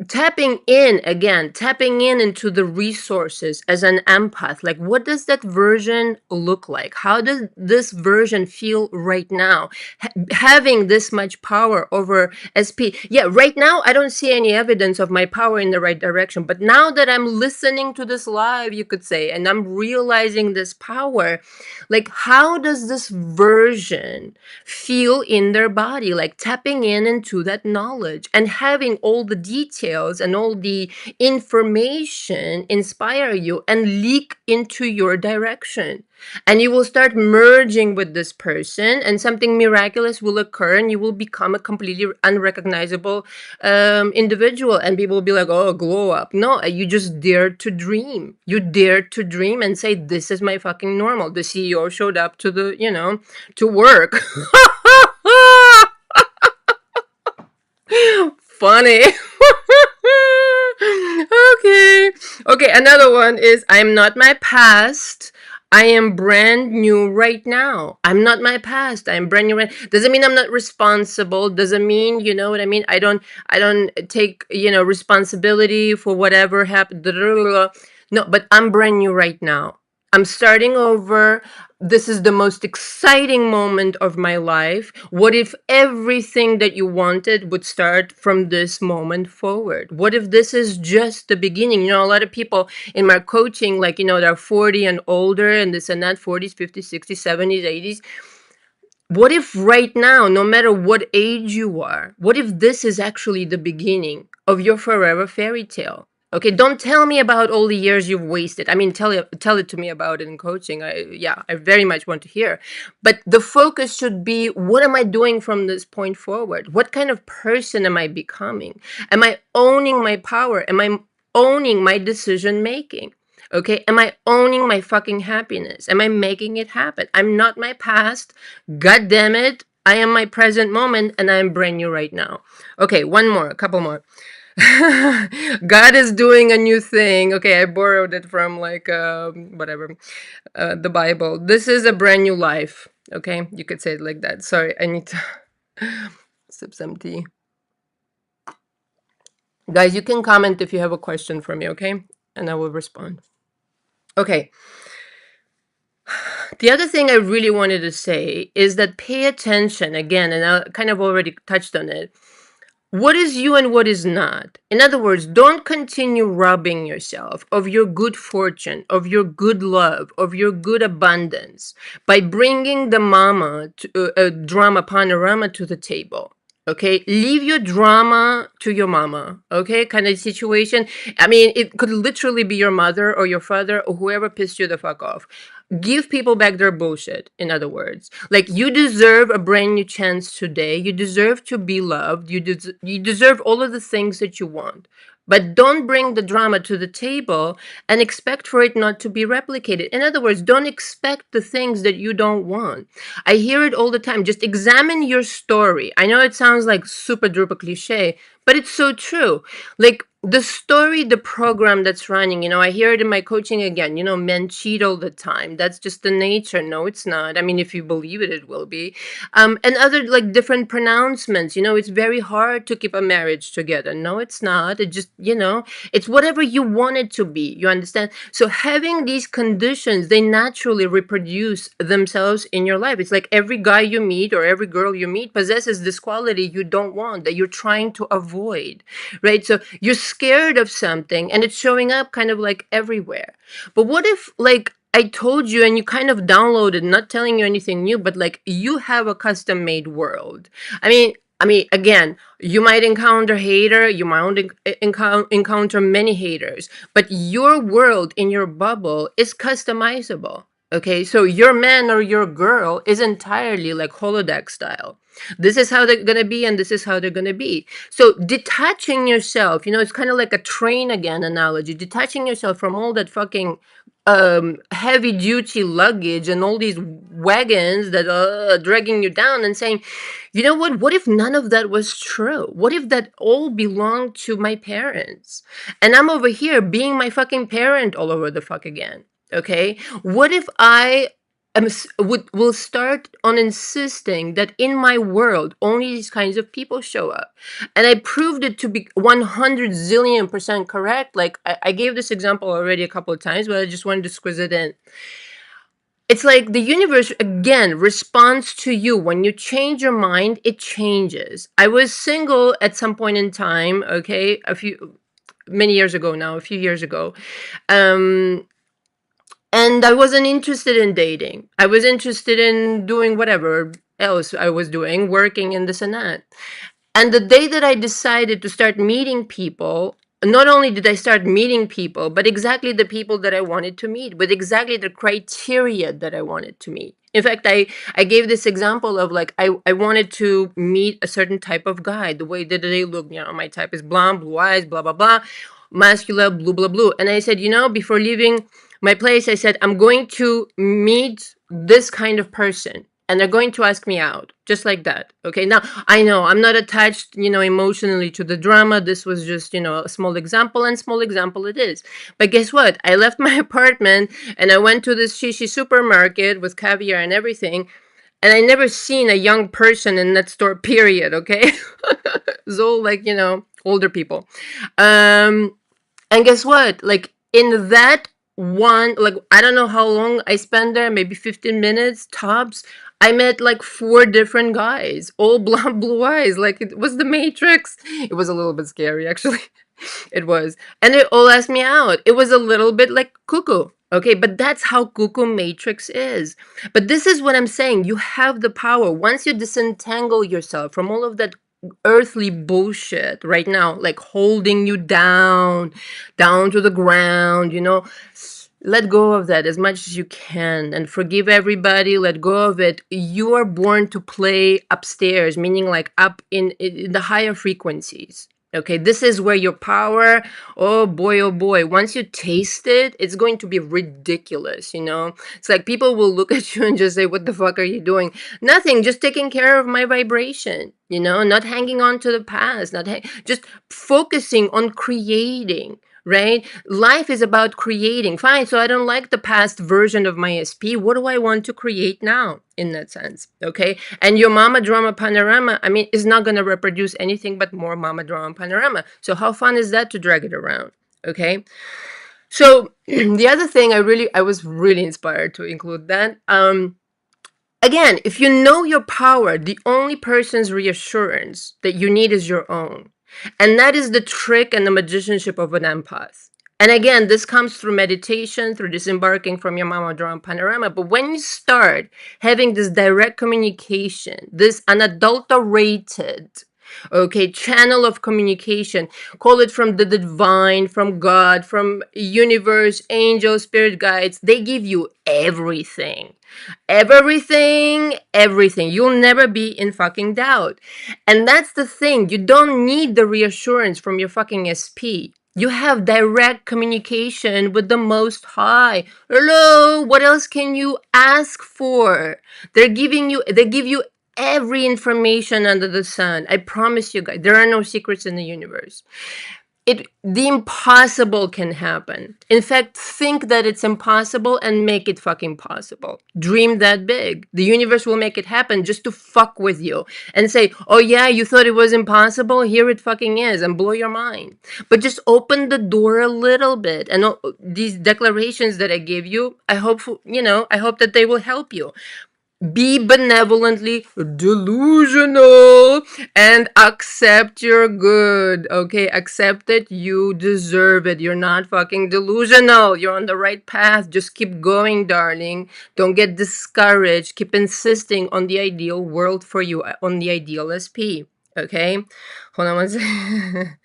Tapping in into the resources as an empath. Like, what does that version look like? How does this version feel right now? Having this much power over SP. Yeah, right now, I don't see any evidence of my power in the right direction. But now that I'm listening to this live, you could say, and I'm realizing this power, like, how does this version feel in their body? Like, tapping in into that knowledge and having all the details and all the information inspire you and leak into your direction. And you will start merging with this person, and something miraculous will occur, and you will become a completely unrecognizable individual. And people will be like, oh, glow up. No, you just dared to dream. You dared to dream and say, this is my fucking normal. The CEO showed up to work. Funny. Okay. Okay, another one is, I'm not my past. I am brand new right now. I'm not my past. I'm brand new. Doesn't mean I'm not responsible. Doesn't mean, you know what I mean? I don't take, responsibility for whatever happened. No, but I'm brand new right now. I'm starting over. This is the most exciting moment of my life. What if everything that you wanted would start from this moment forward? What if this is just the beginning? A lot of people in my coaching, like, they're 40 and older and this and that, 40s, 50s, 60s, 70s, 80s. What if right now, no matter what age you are, what if this is actually the beginning of your forever fairy tale? Okay, don't tell me about all the years you've wasted. I mean, tell it to me about it in coaching. I very much want to hear. But the focus should be, what am I doing from this point forward? What kind of person am I becoming? Am I owning my power? Am I owning my decision making? Okay, am I owning my fucking happiness? Am I making it happen? I'm not my past. God damn it. I am my present moment and I'm brand new right now. Okay, one more, a couple more. God is doing a new thing. Okay, I borrowed it from like whatever, the Bible. This is a brand new life. Okay, you could say it like that. Sorry, I need to sip some tea. Guys, you can comment if you have a question for me, okay? And I will respond. Okay. The other thing I really wanted to say is that pay attention again, and I kind of already touched on it. What is you and what is not? In other words, don't continue robbing yourself of your good fortune, of your good love, of your good abundance by bringing the drama panorama to the table. Okay, leave your drama to your mama. Okay, kind of situation. I mean, it could literally be your mother or your father or whoever pissed you the fuck off. Give people back their bullshit, in other words. Like, you deserve a brand new chance today. You deserve to be loved. You deserve all of the things that you want. But don't bring the drama to the table and expect for it not to be replicated. In other words, don't expect the things that you don't want. I hear it all the time. Just examine your story. I know it sounds like super duper cliche, but it's so true. Like, the story, the program that's running, I hear it in my coaching again, men cheat all the time. That's just the nature. No, it's not. I mean, if you believe it, it will be. And other like different pronouncements, it's very hard to keep a marriage together. No, it's not. It just, it's whatever you want it to be. You understand? So having these conditions, they naturally reproduce themselves in your life. It's like every guy you meet or every girl you meet possesses this quality you don't want, that you're trying to avoid, right? So you're scared of something and it's showing up kind of like everywhere. But what if, like, I told you and you kind of downloaded, not telling you anything new, but like you have a custom made world. I mean, again, you might encounter hater, you might encounter many haters, but your world in your bubble is customizable. Okay, so your man or your girl is entirely like holodeck style. This is how they're gonna be, and this is how they're gonna be. So detaching yourself, it's kind of like a train again analogy. Detaching yourself from all that fucking heavy duty luggage and all these wagons that are dragging you down, and saying, you know what if none of that was true? What if that all belonged to my parents and I'm over here being my fucking parent all over the fuck again? Okay, what if I will start on insisting that in my world only these kinds of people show up, and I proved it to be 100 zillion percent correct. Like, I gave this example already a couple of times, but I just wanted to squeeze it in. It's like the universe again responds to you. When you change your mind, it changes. I was single at some point in time, okay, many years ago now, a few years ago. And I wasn't interested in dating. I was interested in doing whatever else I was doing, working and this and that. And the day that I decided to start meeting people, not only did I start meeting people, but exactly the people that I wanted to meet, with exactly the criteria that I wanted to meet. In fact, I gave this example of like, I wanted to meet a certain type of guy, the way that they look. My type is blonde, blue eyes, blah, blah, blah, muscular, blue, blah, blue. And I said, before leaving my place, I said, I'm going to meet this kind of person, and they're going to ask me out, just like that. Okay, now I know I'm not attached, emotionally to the drama. This was just, a small example, and small example it is. But guess what? I left my apartment and I went to this shishi supermarket with caviar and everything, and I never seen a young person in that store, period. Okay, it's all like, older people. And guess what? Like, in that one, like, I don't know how long I spent there, maybe 15 minutes tops. I met like 4 different guys, all blonde, blue eyes. Like, it was the Matrix. It was a little bit scary, actually. It was. And they all asked me out. It was a little bit like cuckoo. Okay, but that's how cuckoo Matrix is. But this is what I'm saying. You have the power. Once you disentangle yourself from all of that earthly bullshit right now, like holding you down to the ground, let go of that as much as you can and forgive everybody. Let go of it. You are born to play upstairs, meaning like up in the higher frequencies. Okay, this is where your power, oh boy, once you taste it, it's going to be ridiculous, It's like people will look at you and just say, what the fuck are you doing? Nothing, just taking care of my vibration, not hanging on to the past, just focusing on creating. Right? Life is about creating. Fine. So I don't like the past version of my SP. What do I want to create now in that sense? Okay. And your mama drama panorama, I mean, is not going to reproduce anything but more mama drama panorama. So how fun is that to drag it around? Okay. So the other thing I was really inspired to include that. Again, if you know your power, the only person's reassurance that you need is your own. And that is the trick and the magicianship of an empath. And again, this comes through meditation, through disembarking from your mama drum panorama. But when you start having this direct communication, this unadulterated, okay, channel of communication, call it from the divine, from God, from universe, angels, spirit guides, they give you everything. Everything. You'll never be in fucking doubt. And that's the thing. You don't need the reassurance from your fucking SP. You have direct communication with the Most High. Hello, what else can you ask for? They give you every information under the sun. I promise you guys, there are no secrets in the universe. The impossible can happen. In fact, think that it's impossible and make it fucking possible. Dream that big. The universe will make it happen just to fuck with you and say, oh yeah, you thought it was impossible? Here it fucking is, and blow your mind. But just open the door a little bit. And these declarations that I gave you, I hope, I hope that they will help you. Be benevolently delusional and accept you're good. Okay, accept that you deserve it. You're not fucking delusional. You're on the right path. Just keep going, darling. Don't get discouraged. Keep insisting on the ideal world for you, on the ideal SP. Okay, hold on one second.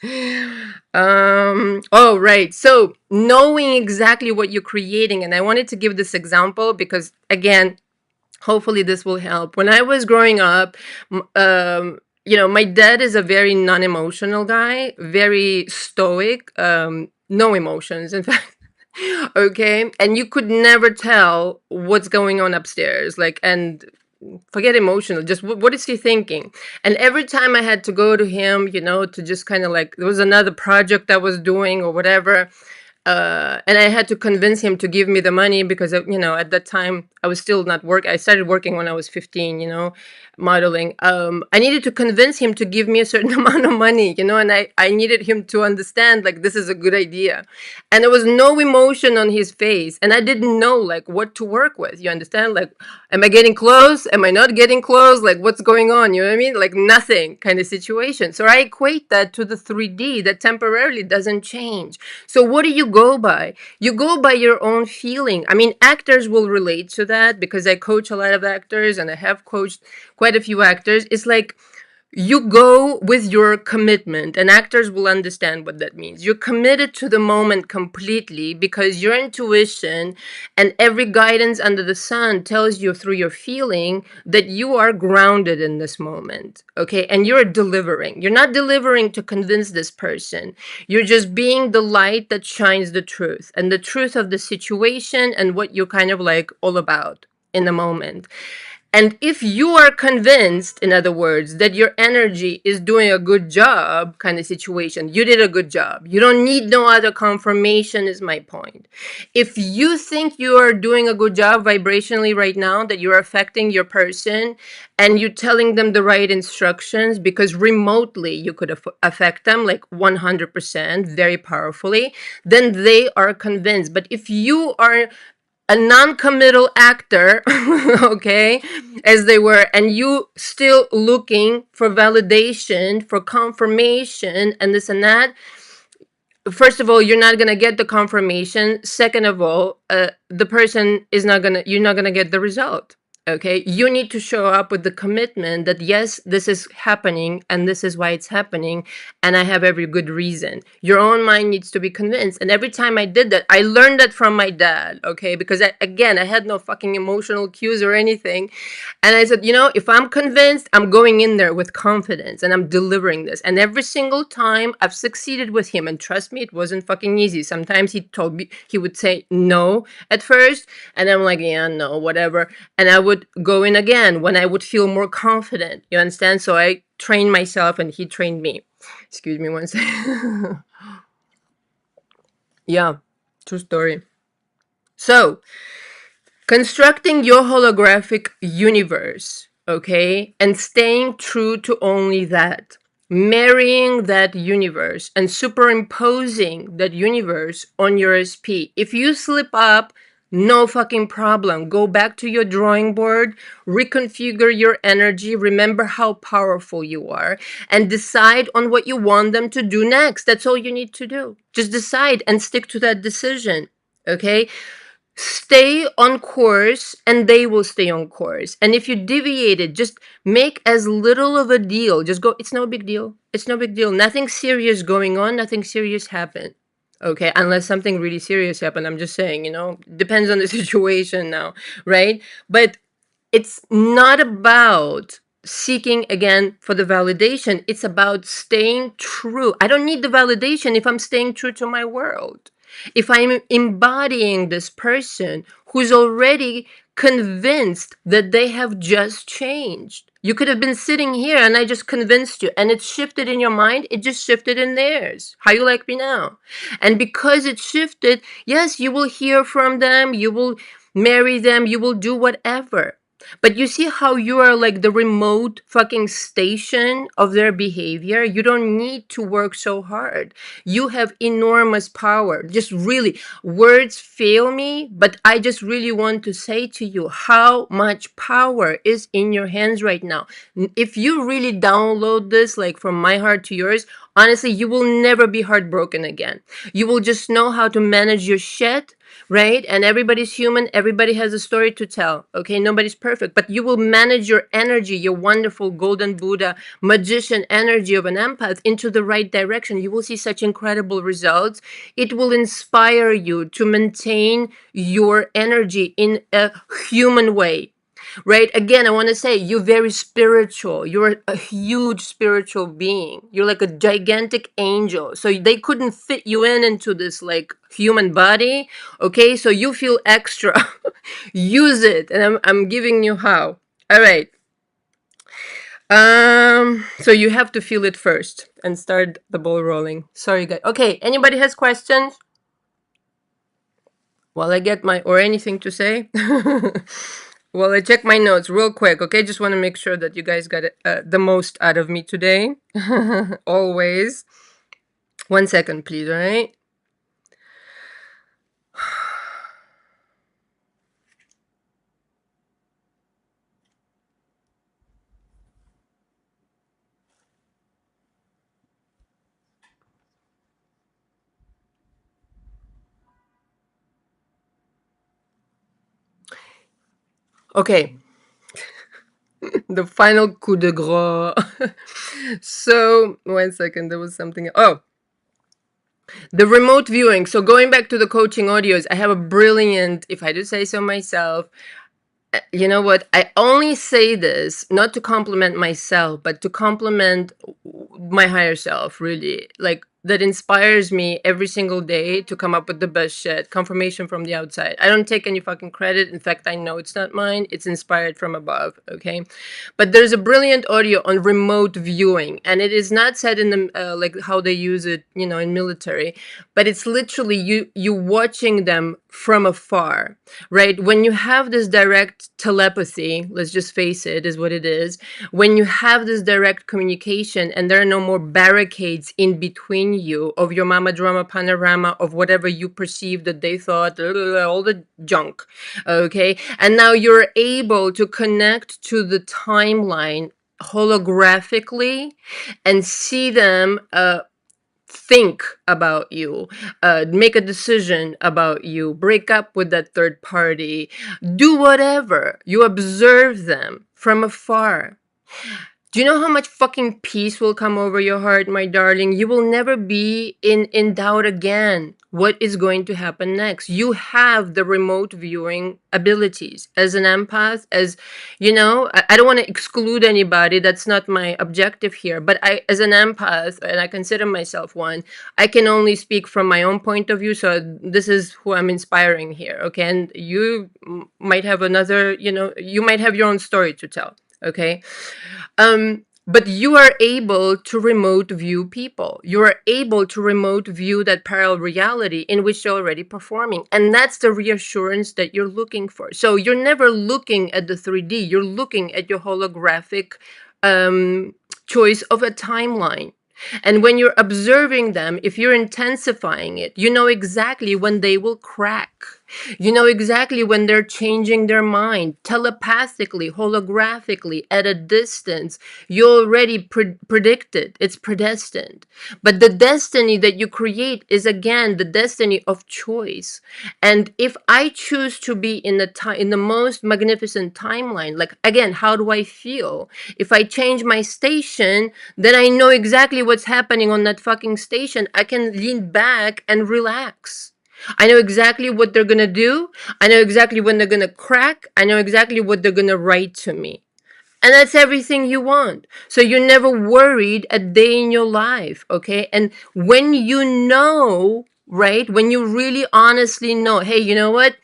Oh, right. So knowing exactly what you're creating, and I wanted to give this example because, again, hopefully this will help. When I was growing up, my dad is a very non-emotional guy, very stoic, no emotions, in fact. Okay, and you could never tell what's going on upstairs, like, and forget emotional, just what is he thinking? And every time I had to go to him, to just kind of like, there was another project I was doing or whatever, and I had to convince him to give me the money because, at that time I was still not working. I started working when I was 15, modeling. I needed to convince him to give me a certain amount of money, and I needed him to understand, like, this is a good idea. And there was no emotion on his face. And I didn't know, like, what to work with. You understand? Like, am I getting close? Am I not getting close? Like, what's going on? You know what I mean? Like, nothing kind of situation. So I equate that to the 3D that temporarily doesn't change. So what do you go by? You go by your own feeling. I mean, actors will relate to that because I coach a lot of actors and I have coached quite a few actors. It's like, you go with your commitment, and actors will understand what that means. You're committed to the moment completely because your intuition and every guidance under the sun tells you through your feeling that you are grounded in this moment. Okay. And you're delivering. You're not delivering to convince this person. You're just being the light that shines the truth and the truth of the situation and what you're kind of like all about in the moment. And if you are convinced, in other words, that your energy is doing a good job kind of situation, you did a good job. You don't need no other confirmation, is my point. If you think you are doing a good job vibrationally right now, that you're affecting your person and you're telling them the right instructions, because remotely you could affect them like 100% very powerfully, then they are convinced. But if you are a non-committal actor, okay, as they were, and you still looking for validation, for confirmation, and this and that, first of all, you're not going to get the confirmation. Second of all, the person is not going to, you're not going to get the result. Okay, you need to show up with the commitment that yes, this is happening and this is why it's happening, and I have every good reason. Your own mind needs to be convinced. And every time I did that, I learned that from my dad, okay, because again, I had no fucking emotional cues or anything. And I said, if I'm convinced, I'm going in there with confidence and I'm delivering this. And every single time I've succeeded with him. And trust me, it wasn't fucking easy. Sometimes he told me, he would say no at first. And I'm like, yeah, no, whatever. And I would go in again when I would feel more confident. You understand? So I trained myself and he trained me. Excuse me one second. Yeah, true story. So, constructing your holographic universe, okay, and staying true to only that. marrying that universe and superimposing that universe on your SP. If you slip up, no fucking problem. Go back to your drawing board, reconfigure your energy, remember how powerful you are, and decide on what you want them to do next. That's all you need to do. Just decide and stick to that decision. Okay? Stay on course and they will stay on course. And if you deviated, just make as little of a deal. Just go, it's no big deal. It's no big deal. Nothing serious going on, nothing serious happened. Okay, unless something really serious happened. I'm just saying, depends on the situation now, right? But it's not about seeking again for the validation. It's about staying true. I don't need the validation if I'm staying true to my world. If I'm embodying this person who's already convinced that they have just changed. You could have been sitting here and I just convinced you and it shifted in your mind. It just shifted in theirs. How you like me now? And because it shifted, yes, you will hear from them. You will marry them. You will do whatever. But you see how you are like the remote fucking station of their behavior? You don't need to work so hard. You have enormous power. Just really, words fail me, but I just really want to say to you how much power is in your hands right now. If you really download this, like from my heart to yours, honestly, you will never be heartbroken again. You will just know how to manage your shit, right? And everybody's human. Everybody has a story to tell. Okay. Nobody's perfect, but you will manage your energy, your wonderful golden Buddha magician energy of an empath into the right direction. You will see such incredible results. It will inspire you to maintain your energy in a human way. Right? Again, I want to say you're very spiritual. You're a huge spiritual being. You're like a gigantic angel. So they couldn't fit you into this like human body. Okay, so you feel extra. Use it, and I'm giving you how. All right. So you have to feel it first and start the ball rolling. Sorry, guys. Okay, anybody has questions? While I get my or anything to say. Well, I check my notes real quick, okay? Just want to make sure that you guys got the most out of me today. Always. 1 second, please, all right? Okay. The final coup de grace. So, 1 second, there was something. Oh, the remote viewing. So going back to the coaching audios, I have a brilliant, if I do say so myself, you know what? I only say this not to compliment myself, but to compliment my higher self, really. Like, that inspires me every single day to come up with the best shit. Confirmation from the outside. I don't take any fucking credit. In fact, I know it's not mine. It's inspired from above, okay? But there's a brilliant audio on remote viewing, and it is not said in the like how they use it, in military, but it's literally you watching them from afar, right? When you have this direct telepathy, let's just face it, is what it is. When you have this direct communication and there are no more barricades in between you of your mama drama panorama of whatever you perceive that they thought, all the junk, okay? And now you're able to connect to the timeline holographically and see them think about you, make a decision about you, break up with that third party, do whatever. You observe them from afar. Do you know how much fucking peace will come over your heart, my darling? You will never be in doubt again. What is going to happen next? You have the remote viewing abilities as an empath, as I don't want to exclude anybody. That's not my objective here. But I, as an empath, and I consider myself one, I can only speak from my own point of view. So this is who I'm inspiring here. Okay. And you might have another, you might have your own story to tell. Okay. But you are able to remote view people. You are able to remote view that parallel reality in which you're already performing. And that's the reassurance that you're looking for. So you're never looking at the 3D. You're looking at your holographic choice of a timeline. And when you're observing them, if you're intensifying it, you know exactly when they will crack. You know exactly when they're changing their mind telepathically, holographically, at a distance. You already predict it. It's predestined. But the destiny that you create is, again, the destiny of choice. And if I choose to be in the most magnificent timeline, like, again, how do I feel? If I change my station, then I know exactly what's happening on that fucking station. I can lean back and relax. I know exactly what they're gonna do. I know exactly when they're gonna crack. I know exactly what they're gonna write to me. And that's everything you want. So you're never worried a day in your life, okay? And when you know, right, when you really honestly know, hey, you know what?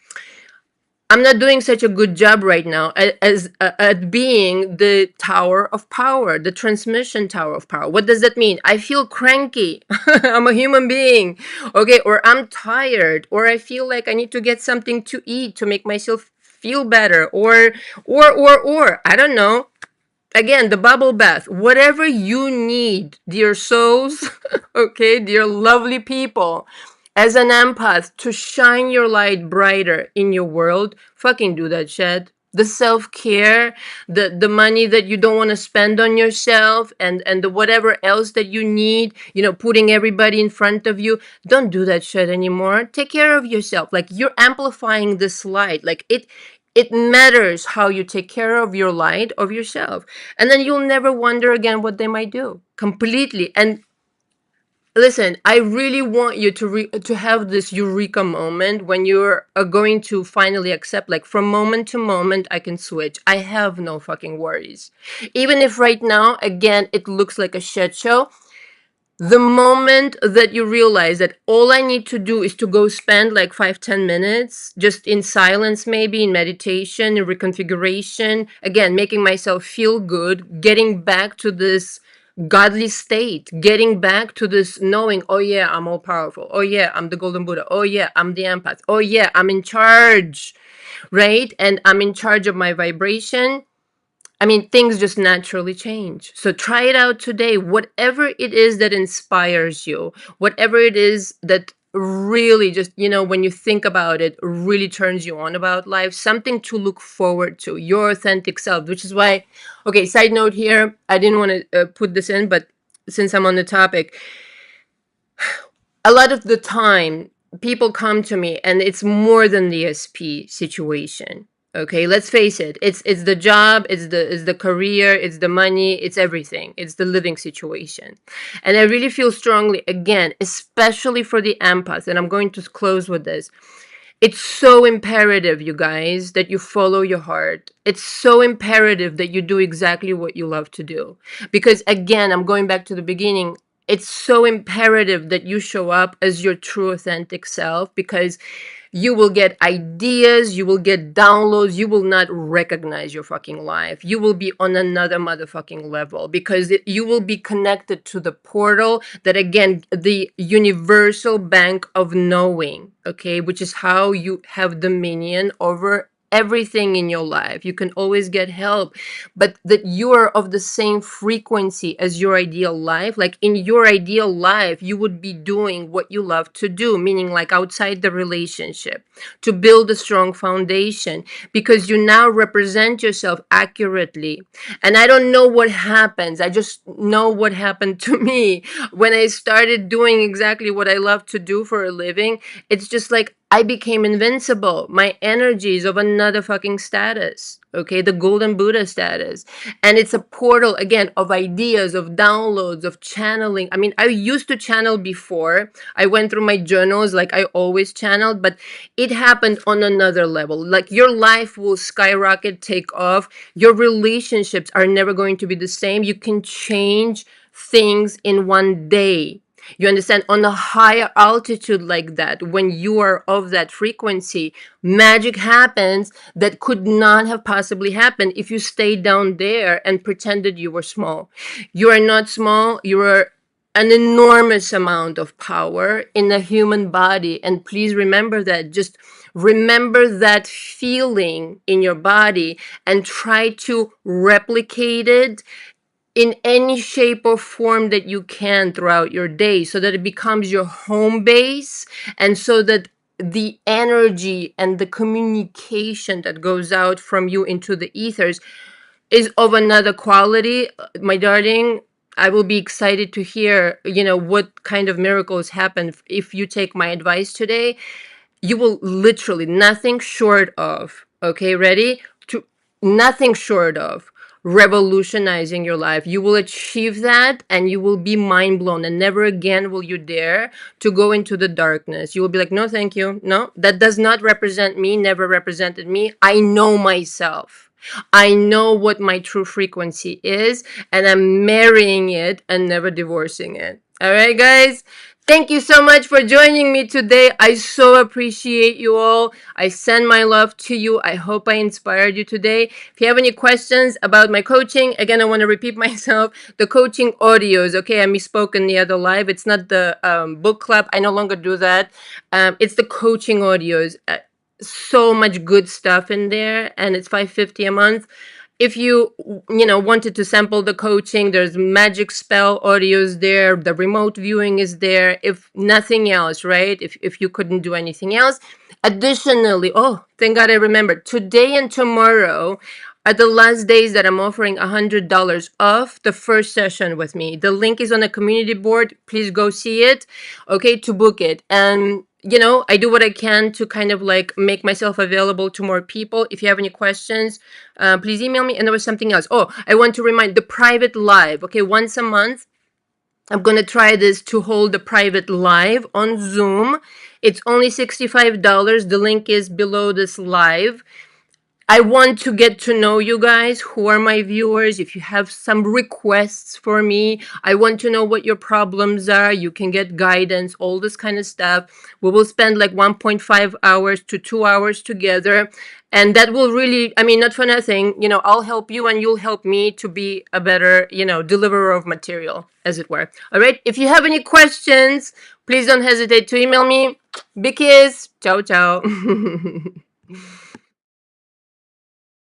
I'm not doing such a good job right now at being the tower of power, the transmission tower of power. What does that mean? I feel cranky. I'm a human being. Okay, or I'm tired, or I feel like I need to get something to eat to make myself feel better, or I don't know. Again, the bubble bath, whatever you need, dear souls, okay, dear lovely people, as an empath, to shine your light brighter in your world, fucking do that shit. The self-care, the money that you don't want to spend on yourself, and the whatever else that you need, putting everybody in front of you, don't do that shit anymore. Take care of yourself. Like, you're amplifying this light. Like, it matters how you take care of your light, of yourself. And then you'll never wonder again what they might do. Completely. And listen, I really want you to have this eureka moment when you're going to finally accept, like, from moment to moment, I can switch. I have no fucking worries. Even if right now, again, it looks like a shit show, the moment that you realize that all I need to do is to go spend like 5-10 minutes just in silence, maybe in meditation, in reconfiguration, again, making myself feel good, getting back to this godly state, getting back to this knowing, oh yeah, I'm all powerful. Oh yeah, I'm the golden Buddha. Oh yeah, I'm the empath. Oh yeah, I'm in charge, right? And I'm in charge of my vibration. I mean, things just naturally change. So try it out today. Whatever it is that inspires you, whatever it is that really just, when you think about it, really turns you on about life, something to look forward to, your authentic self, which is why, okay, side note here, I didn't want to put this in, but since I'm on the topic, a lot of the time people come to me and it's more than the SP situation. Okay, let's face it. It's the job, it's the career, it's the money, it's everything. It's the living situation. And I really feel strongly, again, especially for the empath, and I'm going to close with this. It's so imperative, you guys, that you follow your heart. It's so imperative that you do exactly what you love to do. Because again, I'm going back to the beginning. It's so imperative that you show up as your true authentic self, because you will get ideas, you will get downloads, you will not recognize your fucking life. You will be on another motherfucking level, because you will be connected to the portal that, again, the universal bank of knowing, okay, which is how you have dominion over everything in your life. You can always get help, but that you are of the same frequency as your ideal life. Like, in your ideal life, you would be doing what you love to do, meaning like outside the relationship, to build a strong foundation, because you now represent yourself accurately. And I don't know what happens. I just know what happened to me when I started doing exactly what I love to do for a living. It's just like I became invincible. My energy is of another fucking status, okay? The golden Buddha status. And it's a portal, again, of ideas, of downloads, of channeling. I mean, I used to channel before. I went through my journals like I always channeled, but it happened on another level. Like, your life will skyrocket, take off. Your relationships are never going to be the same. You can change things in one day. You understand? On a higher altitude like that, when you are of that frequency, magic happens that could not have possibly happened if you stayed down there and pretended you were small. You are not small. You are an enormous amount of power in a human body. And please remember that. Just remember that feeling in your body and try to replicate it in any shape or form that you can throughout your day, so that it becomes your home base, and so that the energy and the communication that goes out from you into the ethers is of another quality. My darling, I will be excited to hear, what kind of miracles happen if you take my advice today. You will literally, nothing short of, okay, ready? To Nothing short of revolutionizing your life. You will achieve that, and you will be mind blown, and never again will you dare to go into the darkness. You will be like, no, thank you. No, that does not represent me, never represented me. I know myself. I know what my true frequency is, and I'm marrying it and never divorcing it. All right, guys? Thank you so much for joining me today. I so appreciate you all. I send my love to you. I hope I inspired you today. If you have any questions about my coaching, again, I want to repeat myself. The coaching audios, okay? I misspoke in the other live. It's not the book club. I no longer do that. It's the coaching audios. So much good stuff in there, and it's $550 a month. If you wanted to sample the coaching, there's magic spell audios there, the remote viewing is there, if nothing else, right? If you couldn't do anything else. Additionally, oh, thank God I remembered, today and tomorrow are the last days that I'm offering $100 off the first session with me. The link is on the community board. Please go see it, okay, to book it. And I do what I can to kind of like make myself available to more people. If you have any questions, please email me. And there was something else. Oh, I want to remind the private live. Okay, once a month, I'm going to try this to hold a private live on Zoom. It's only $65. The link is below this live. I want to get to know you guys who are my viewers. If you have some requests for me, I want to know what your problems are. You can get guidance, all this kind of stuff. We will spend like 1.5 hours to 2 hours together. And that will really, I mean, not for nothing, I'll help you and you'll help me to be a better, deliverer of material, as it were. All right. If you have any questions, please don't hesitate to email me. Big kiss. Ciao, ciao.